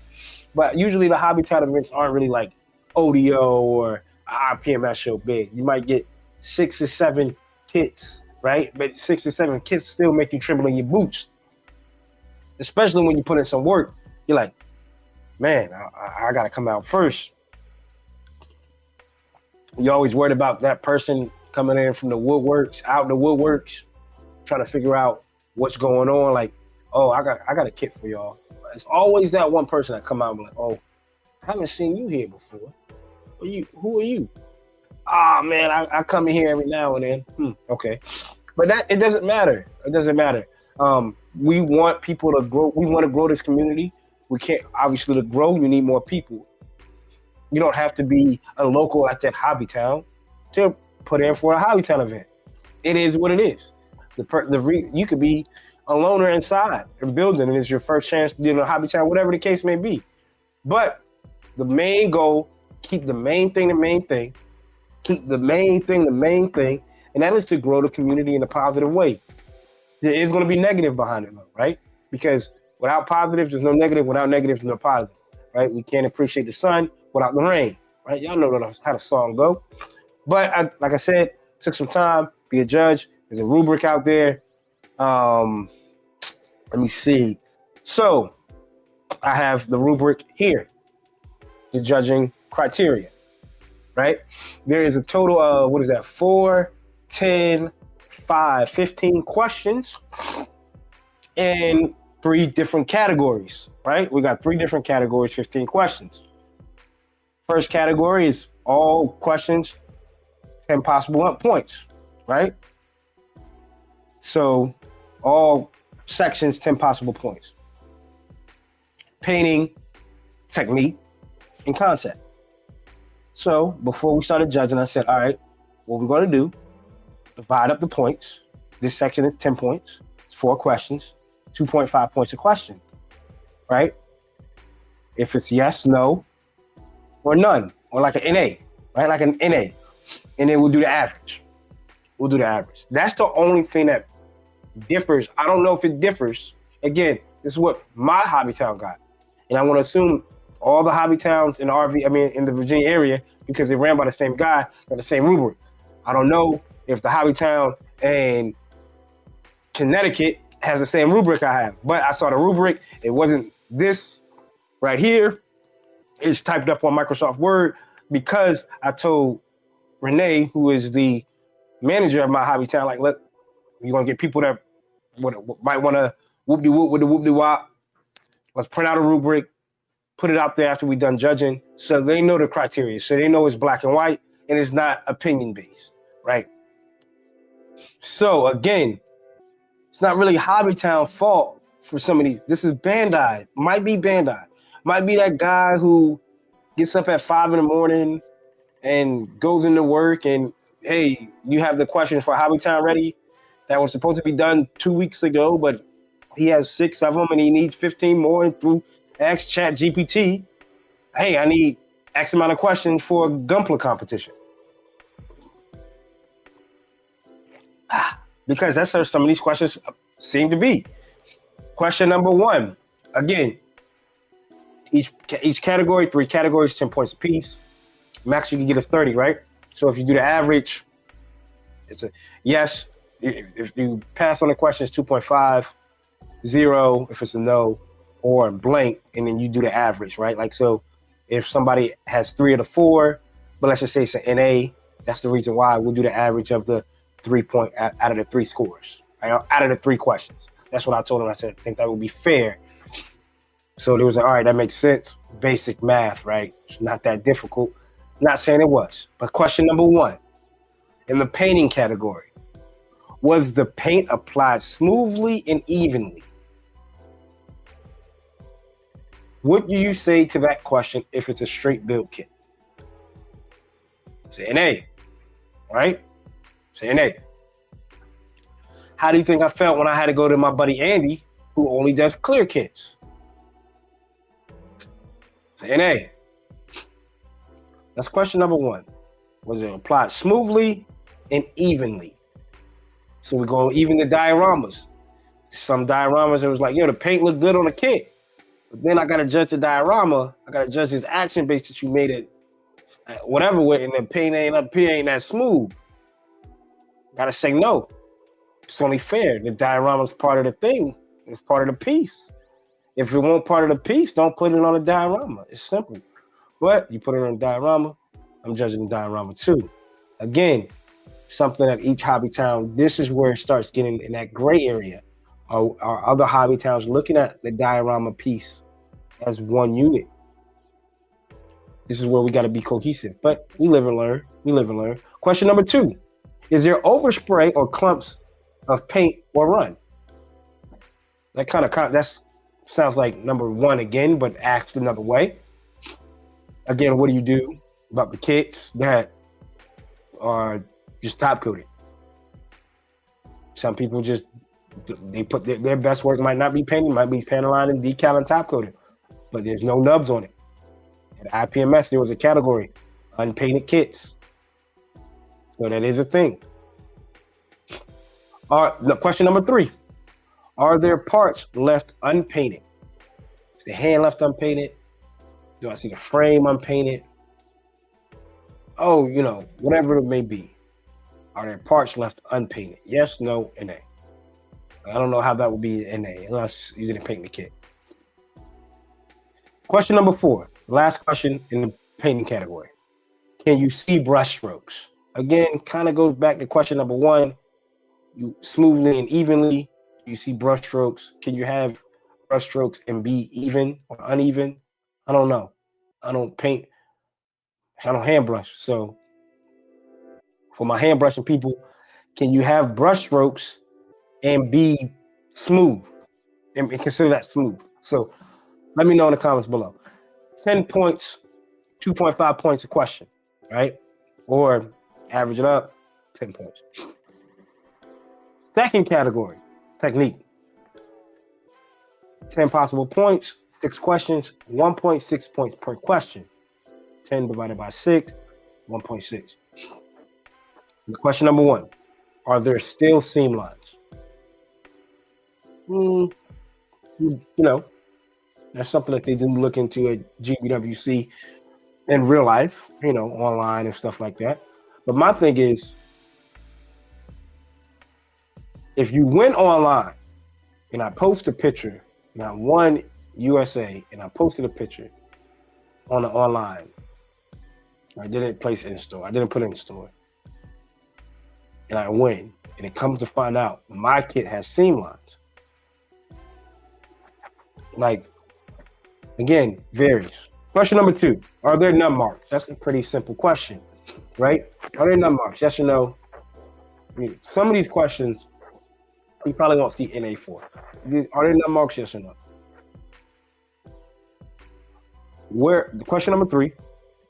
but usually the Hobbytown events aren't really like ODO or IPMS show big. You might get 6 or 7 kits, right? But 6 or 7 kits still make you tremble in your boots, especially when you put in some work. You're like, man, I got to come out first. You're always worried about that person coming in from the woodworks, trying to figure out what's going on. Like, oh, I got a kit for y'all. It's always that one person that come out and be like, oh, I haven't seen you here before. Who are you? Ah, man, I come in here every now and then. Okay. But it doesn't matter. It doesn't matter. We want people to grow. We want to grow this community. We can't, obviously, to grow, you need more people. You don't have to be a local at that Hobbytown to put in for a Hobbytown event. It is what it is. You could be a loner inside a building, and it's your first chance to do a Hobbytown, whatever the case may be. But the main goal, keep the main thing the main thing, keep the main thing the main thing, and that is to grow the community in a positive way. There is going to be negative behind it, right? Because without positive, there's no negative. Without negative, there's no positive, right? We can't appreciate the sun without the rain, right? Y'all know how the song go. But like I said, took some time, be a judge. There's a rubric out there. Let me see. So I have the rubric here, the judging criteria, right? There is a total of, 4, 10, 5, 15 questions in 3 different categories, right? We got 3 different categories, 15 questions. First category is all questions, 10 possible points, right? So all sections, 10 possible points. Painting, technique, and concept. So before we started judging, I said, all right, what we're going to do, divide up the points. This section is 10 points. It's 4 questions, 2.5 points a question, right? If it's yes, no, or none, or like an NA, right? Like an NA. And then we'll do the average. That's the only thing that differs. I don't know if it differs. Again, this is what my Hobbytown got. And I want to assume all the Hobbytowns in the Virginia area, because they ran by the same guy, got the same rubric. I don't know if the Hobbytown in Connecticut has the same rubric I have, but I saw the rubric. It wasn't this right here. It's typed up on Microsoft Word because I told Renee, who is the manager of my Hobbytown, like, look, you're going to get people that might want to whoop-de-whoop with the whoop-de-wop. Let's print out a rubric, put it out there after we're done judging, so they know the criteria, so they know it's black and white, and it's not opinion-based, right? So, again, it's not really Hobbytown fault for some of these. This is Bandai. Might be Bandai. Might be that guy who gets up at 5 in the morning and goes into work and, hey, you have the question for Hobbytown ready that was supposed to be done 2 weeks ago, but he has 6 of them and he needs 15 more, and through X Chat GPT, hey, I need X amount of questions for a Gunpla competition. Because that's how some of these questions seem to be. Question number 1, again, each category, 3 categories, 10 points apiece. Max you can get is 30, right? So if you do the average, it's a yes. If you pass on the question, it's 2.5, 0 if it's a no, or blank, and then you do the average, right? Like, so if somebody has 3 of the 4, but let's just say it's an NA, that's the reason why we'll do the average of the 3 point out of the 3 scores, right? Out of the 3 questions. That's what I told him. I said, I think that would be fair. So they was like, all right, that makes sense. Basic math, right? It's not that difficult. Not saying it was. But question number 1, in the painting category, was the paint applied smoothly and evenly? What do you say to that question if it's a straight build kit? Say NA, right? Say NA. How do you think I felt when I had to go to my buddy Andy, who only does clear kits? Say NA. That's question number 1. Was it applied smoothly and evenly? So we're going to even the dioramas. Some dioramas, it was like, the paint looked good on the kit. But then I got to judge the diorama. I got to judge this action base that you made it, whatever with, and the paint ain't up here, ain't that smooth. Got to say no. It's only fair. The diorama's part of the thing. It's part of the piece. If it won't part of the piece, don't put it on a diorama. It's simple. But you put it on a diorama, I'm judging the diorama too. Again, something at each hobby town, this is where it starts getting in that gray area. Are other hobby towns looking at the diorama piece as one unit? This is where we got to be cohesive. But we live and learn. We live and learn. Question number 2. Is there overspray or clumps of paint or run? That sounds like number 1 again, but asked another way. Again, what do you do about the kits that are just top coated? Some people just, they put their best work might not be painting, might be paneline and decal and top coated, but there's no nubs on it. At IPMS, there was a category, unpainted kits. So that is a thing. Question number 3. Are there parts left unpainted? Is the hand left unpainted? Do I see the frame unpainted? Oh, whatever it may be. Are there parts left unpainted? Yes, no, NA. I don't know how that would be NA unless you didn't paint the kit. Question number 4. Last question in the painting category. Can you see brush strokes? Again, kind of goes back to question number 1. You smoothly and evenly, you see brush strokes. Can you have brush strokes and be even or uneven? I don't know. I don't paint. I don't hand brush. So for my hand brushing people, can you have brush strokes and be smooth and consider that smooth? So let me know in the comments below. 10 points, 2.5 points a question, right? Or average it up, 10 points. Second category, technique. 10 possible points, 6 questions, 1.6 points per question. 10 divided by 6, 1.6. Question number 1, are there still seam lines? That's something that they do look into at GBWC in real life, online and stuff like that. But my thing is, if you went online and I post a picture, and I won USA, and I posted a picture on the online, I didn't place it in store, I didn't put it in store, and I win, and it comes to find out my kit has seam lines. Like, again, varies. Question number 2, are there num marks? That's a pretty simple question, right? Are there num marks? Yes or no? Some of these questions you probably won't see NA for. Are there num marks? Yes or no? Question number 3,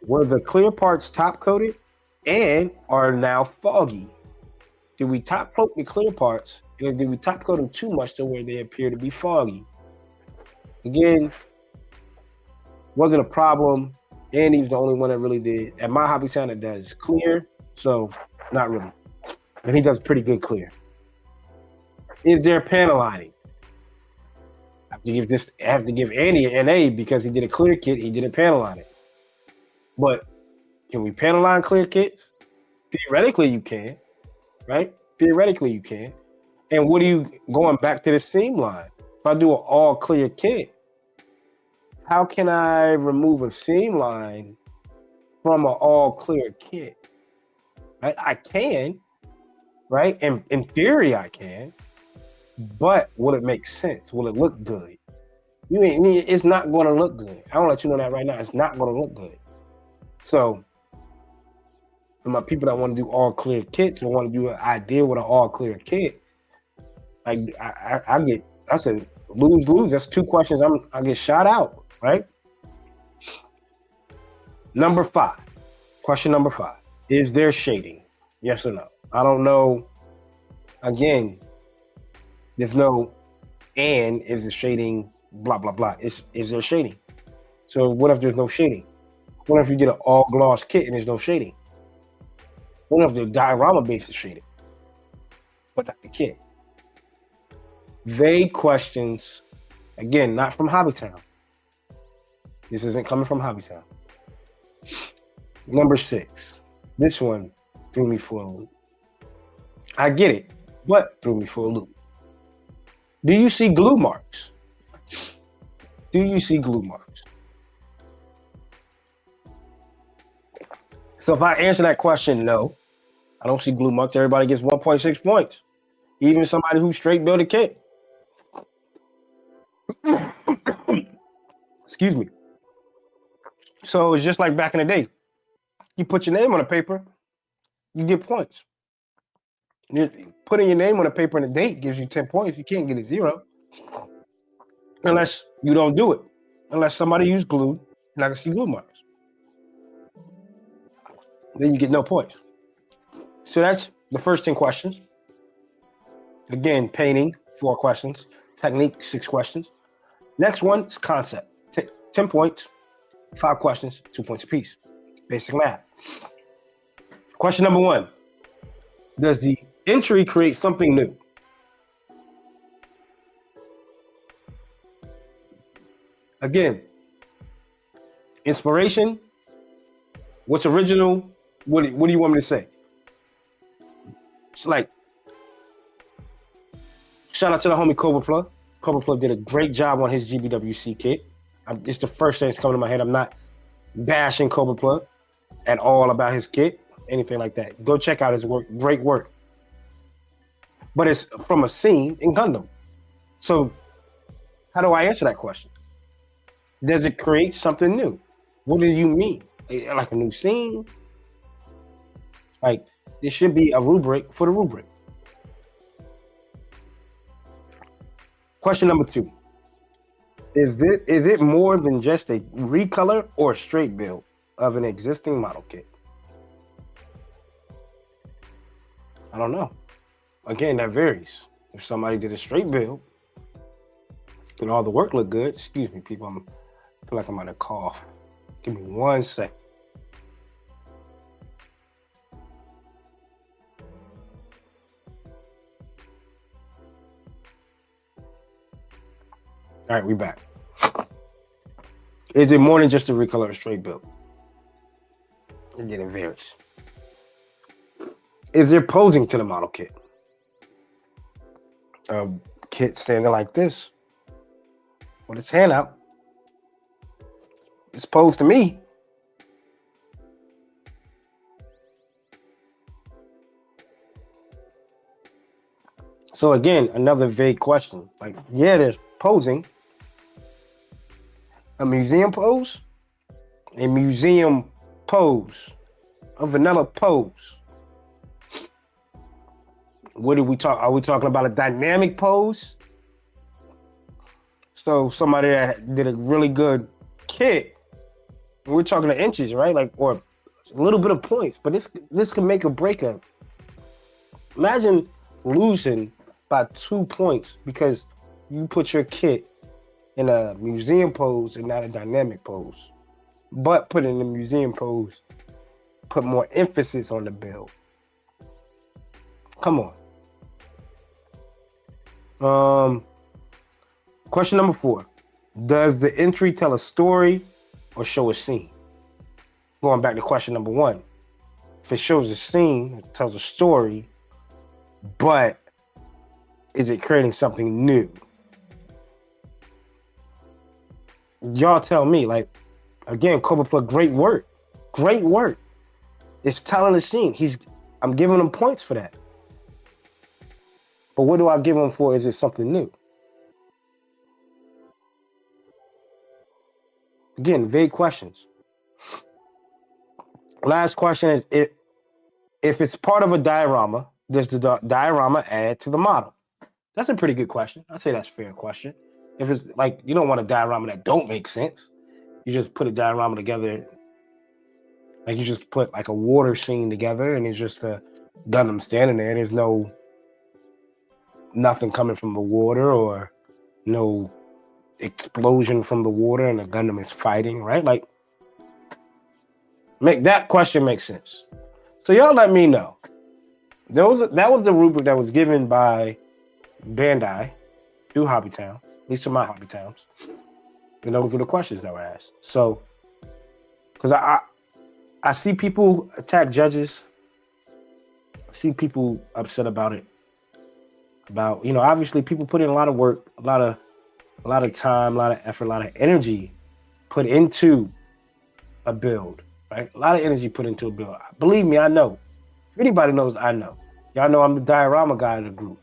were the clear parts top coated and are now foggy? did we top coat the clear parts, and did we top coat them too much to where they appear to be foggy? Again, wasn't a problem. Andy's the only one that really did. At my hobby sound, it does clear, so not really. And he does pretty good clear. Is there panel lining? I have to give Andy an A because he did a clear kit, he didn't panel line it. But can we panel line clear kits? Theoretically, you can, right? Theoretically, you can. And what are you going back to the seam line? If I do an all clear kit, how can I remove a seam line from an all clear kit? Right? I can, right? And in theory, I can. But will it make sense? Will it look good? It's not going to look good. I want to let you know that right now. It's not going to look good. So, for my people that want to do all clear kits and want to do an idea with an all clear kit, like I said, lose. That's 2 questions. I get shot out, right? Number 5. Question number 5. Is there shading? Yes or no? I don't know. Again, there's no and is the shading blah blah blah. Is there shading? So what if there's no shading? What if you get an all gloss kit and there's no shading? What if the diorama base is shaded, but not the kit? Vague questions, again, not from Hobbytown. This isn't coming from Hobbytown. Number 6. This one threw me for a loop. I get it, but threw me for a loop. Do you see glue marks? Do you see glue marks? So if I answer that question, no, I don't see glue marks. Everybody gets 1.6 points. Even somebody who straight built a kit. Excuse me. So it's just like back in the day. You put your name on a paper, you get points. Putting your name on a paper and a date gives you 10 points. You can't get a 0 unless you don't do it. Unless somebody used glue and I can see glue marks. Then you get no points. So that's the first 10 questions. Again, painting, 4 questions. Technique, 6 questions. Next one is concept. 10 points, 5 questions, 2 points apiece. Basic math. Question number 1. Does the entry create something new? Again, inspiration, what's original, what do you want me to say? It's like, shout out to the homie Cobra Plug. Cobra Plug did a great job on his GBWC kit. It's the first thing that's coming to my head. I'm not bashing Cobra Plug at all about his kit, anything like that. Go check out his work, great work. But it's from a scene in Gundam. So how do I answer that question? Does it create something new? What do you mean? Like a new scene? Like, there should be a rubric for the rubric. Question number 2. Is it more than just a recolor or a straight build of an existing model kit? I don't know. Again, that varies. If somebody did a straight build and all the work looked good, excuse me, people, I feel like I'm gonna cough. Give me 1 sec. All right, we back. Is it more than just a recolor or straight build? Again, it varies. Is there posing to the model kit? A kit standing like this with its hand out. It's posed to me. So again, another vague question. Like, yeah, there's posing. A museum pose, a museum pose, a vanilla pose. What do we talk? Are we talking about a dynamic pose? So somebody that did a really good kit, we're talking the inches, right? Like, or a little bit of points, but this can make or break a Imagine losing by 2 points because you put your kit in a museum pose and not a dynamic pose. But putting the museum pose put more emphasis on the build. Come on. Question number 4. Does the entry tell a story or show a scene? Going back to question number 1. If it shows a scene, it tells a story, but is it creating something new? Y'all tell me. Like, again, Cobra Plug, great work. Great work. It's telling a scene. I'm giving him points for that. But what do I give him for? Is it something new? Again, vague questions. Last question is, if it's part of a diorama, does the diorama add to the model? That's a pretty good question. I'd say that's a fair question. If it's like, you don't want a diorama that don't make sense. You just put a diorama together, like you just put like a water scene together and it's just a Gundam standing there. There's nothing coming from the water or no explosion from the water and the Gundam is fighting, right? Like, make that question make sense. So y'all let me know. That was the rubric that was given by Bandai to Hobbytown, at least to my Hobby Towns. And those were the questions that were asked. So, because I see people attack judges. I see people upset about it. About, obviously people put in a lot of work, a lot of time, a lot of effort, a lot of energy put into a build, right? A lot of energy put into a build. Believe me, I know. If anybody knows, I know. Y'all know I'm the diorama guy in the group.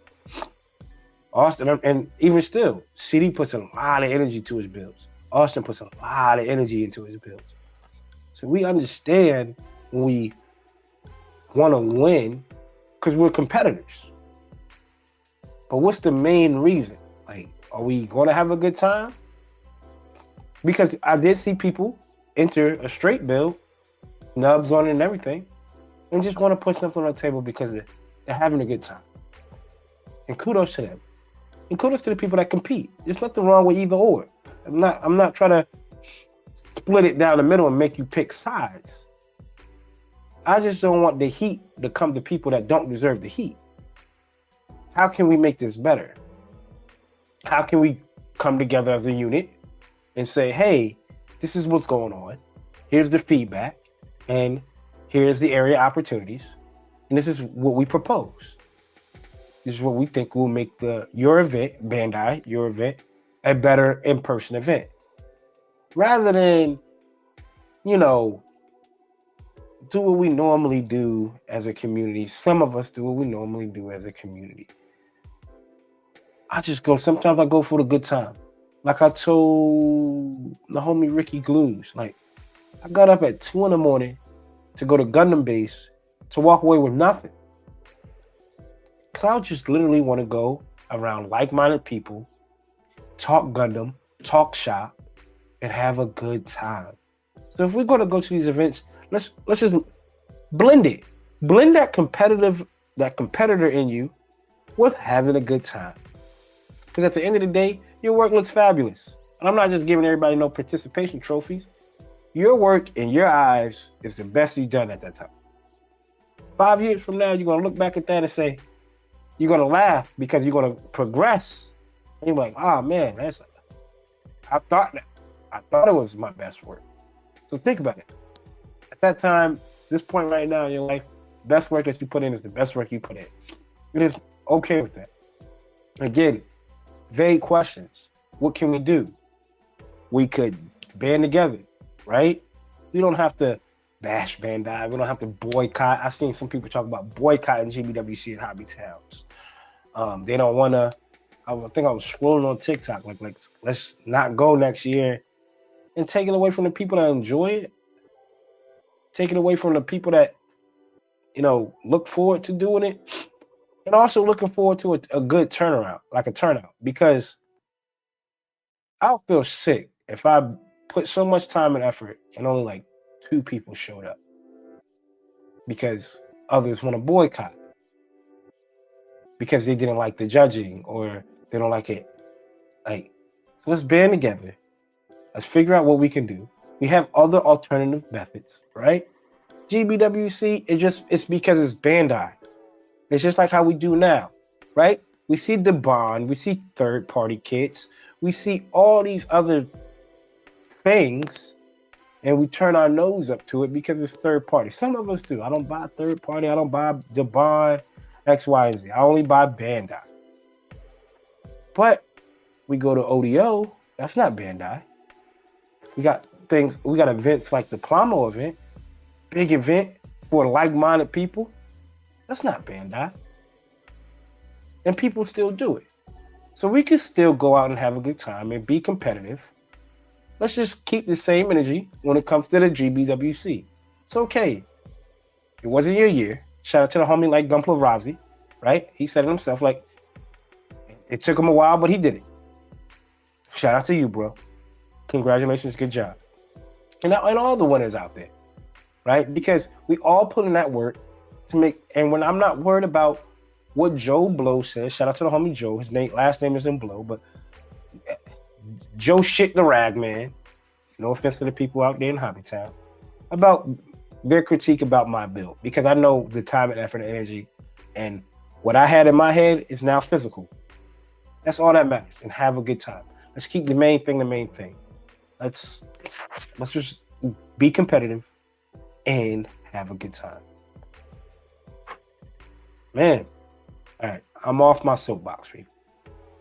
Austin, and even still, CD puts a lot of energy to his builds. Austin puts a lot of energy into his builds. So we understand when we want to win because we're competitors. But what's the main reason? Like, are we going to have a good time? Because I did see people enter a straight build, nubs on it and everything, and just want to put something on the table because they're having a good time. And kudos to them. And kudos to the people that compete. There's nothing wrong with either or. I'm not trying to split it down the middle and make you pick sides. I just don't want the heat to come to people that don't deserve the heat. How can we make this better? How can we come together as a unit and say, hey, this is what's going on. Here's the feedback. And here's the area opportunities. And this is what we propose. This is what we think will make your event, Bandai, your event, a better in-person event. Rather than, do what we normally do as a community. Some of us do what we normally do as a community. Sometimes I go for the good time. Like I told the homie Ricky Glues, like I got up at 2 a.m. to go to Gundam base to walk away with nothing. Cause I just literally want to go around like-minded people, talk Gundam, talk shop, and have a good time. So if we're going to go to these events, let's just blend it. Blend that competitor in you with having a good time. Because at the end of the day, your work looks fabulous. And I'm not just giving everybody no participation trophies. Your work in your eyes is the best you've done at that time. 5 years from now, you're going to look back at that and say, you're going to laugh because you're going to progress. And you're like, oh man, I thought it was my best work. So think about it. At that time, this point right now in your life, best work that you put in is the best work you put in. It is okay with that. Again, vague questions. What can we do? We could band together, right? We don't have to bash Bandai. We don't have to boycott. I've seen some people talk about boycotting GBWC and Hobby Towns. They don't want to. I think I was scrolling on TikTok, like let's not go next year and take it away from the people that enjoy it. Take it away from the people that, look forward to doing it. And also looking forward to a good turnaround, like a turnout, because I'll feel sick if I put so much time and effort and only like 2 people showed up because others want to boycott. because they didn't like the judging or they don't like it. Like, so let's band together. Let's figure out what we can do. We have other alternative methods, right? GBWC, it's because it's Bandai. It's just like how we do now, right? We see the bond, we see third-party kits, we see all these other things, and we turn our nose up to it because it's third party. Some of us do. I don't buy third party. I don't buy the bond, X, Y, and Z. I only buy Bandai. But we go to ODO, that's not Bandai. We got events like the Plamo event, big event for like-minded people. That's not Bandai. And people still do it. So we can still go out and have a good time and be competitive. Let's just keep the same energy when it comes to the GBWC. It's okay. It wasn't your year. Shout out to the homie like Gunpla Razi, right? He said it himself, like, it took him a while, but he did it. Shout out to you, bro. Congratulations, good job. And all the winners out there, right? Because we all put in that work to make, and when I'm not worried about what Joe Blow says, shout out to the homie Joe, his last name isn't Blow, but Joe shit the rag man, no offense to the people out there in Hobbytown, about their critique about my build, because I know the time and effort and energy, and what I had in my head is now physical. That's all that matters, and have a good time. Let's keep the main thing the main thing. Let's just be competitive and have a good time. Man, all right, I'm off my soapbox, people.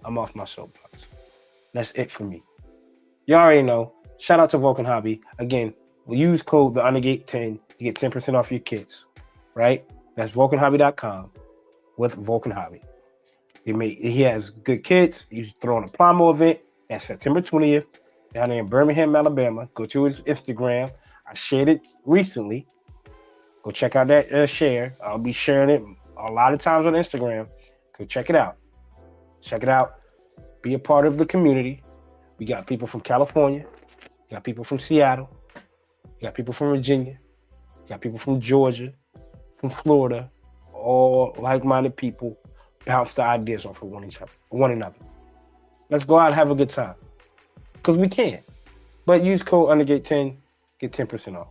I'm off my soapbox. That's it for me. You already know. Shout out to Vulcan Hobby. Again, we'll use code the Undergate 10 to get 10% off your kits, right? That's vulcanhobby.com with Vulcan Hobby. He has good kits. He's throwing a Plamo event at September 20th down there in Birmingham, Alabama. Go to his Instagram. I shared it recently. Go check out that share. I'll be sharing it a lot of times on Instagram. Go check it out. Check it out. Be a part of the community. We got people from California. We got people from Seattle. We got people from Virginia. We got people from Georgia, from Florida. All like-minded people bounce the ideas off of one another. Let's go out and have a good time. Because we can. But use code Undergate10, get 10% off.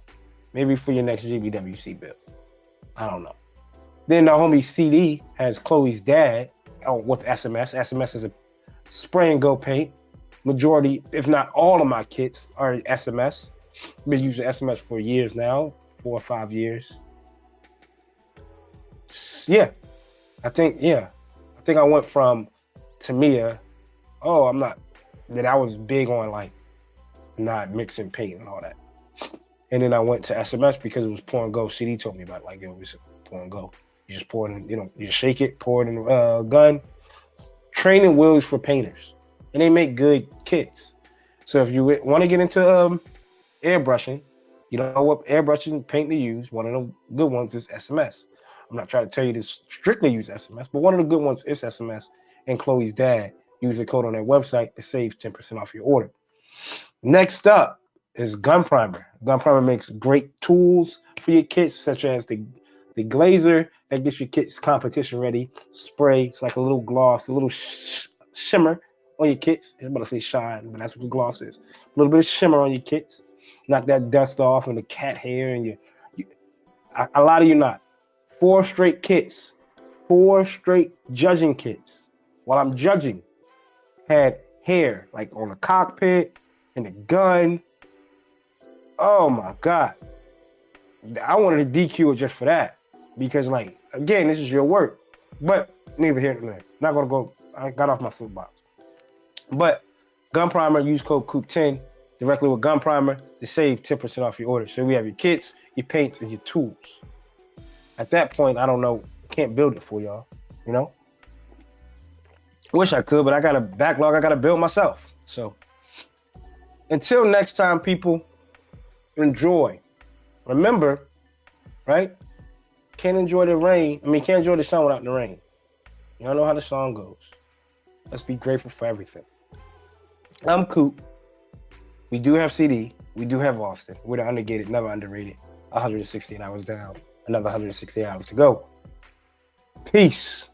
Maybe for your next GBWC build. I don't know. Then the homie CD has Chloe's dad with SMS. SMS is a spray and go paint. Majority, if not all of my kits are SMS. Been using SMS for years now, 4 or 5 years. Yeah, I think I went from Tamiya. Then I was big on like not mixing paint and all that. And then I went to SMS because it was pour and go. CD told me about it, like, yo, it's pour and go. You just pour it in, you just shake it, pour it in a gun. Training wheels for painters. And they make good kits. So if you want to get into airbrushing, you know what airbrushing paint to use. One of the good ones is SMS. I'm not trying to tell you to strictly use SMS, but one of the good ones is SMS. And Chloe's dad, use the code on their website to save 10% off your order. Next up is Gun Primer. Gun Primer makes great tools for your kits, such as the glazer that gets your kits competition ready. Spray, it's like a little gloss, a little shimmer on your kits. I'm about to say shine, but that's what the gloss is. A little bit of shimmer on your kits. Knock that dust off and the cat hair and a lot of you not. 4 straight kits, 4 straight judging kits. While I'm judging, had hair like on the cockpit and the gun. Oh my God. I wanted to DQ it just for that. Because, like, again, this is your work. But neither here nor there. Not gonna go. I got off my soapbox. But Gun Primer, use code COOP10 directly with Gun Primer to save 10% off your order. So we have your kits, your paints, and your tools. At that point, I don't know. I can't build it for y'all. Wish I could, but I got a backlog I gotta build myself. So until next time, people, enjoy. Remember, right? Can't enjoy the rain. Can't enjoy the sun without the rain. Y'all know how the song goes. Let's be grateful for everything. I'm Coop. We do have CD. We do have Austin. We're the Undergated, never underrated. 116 hours down. Another 160 hours to go. Peace.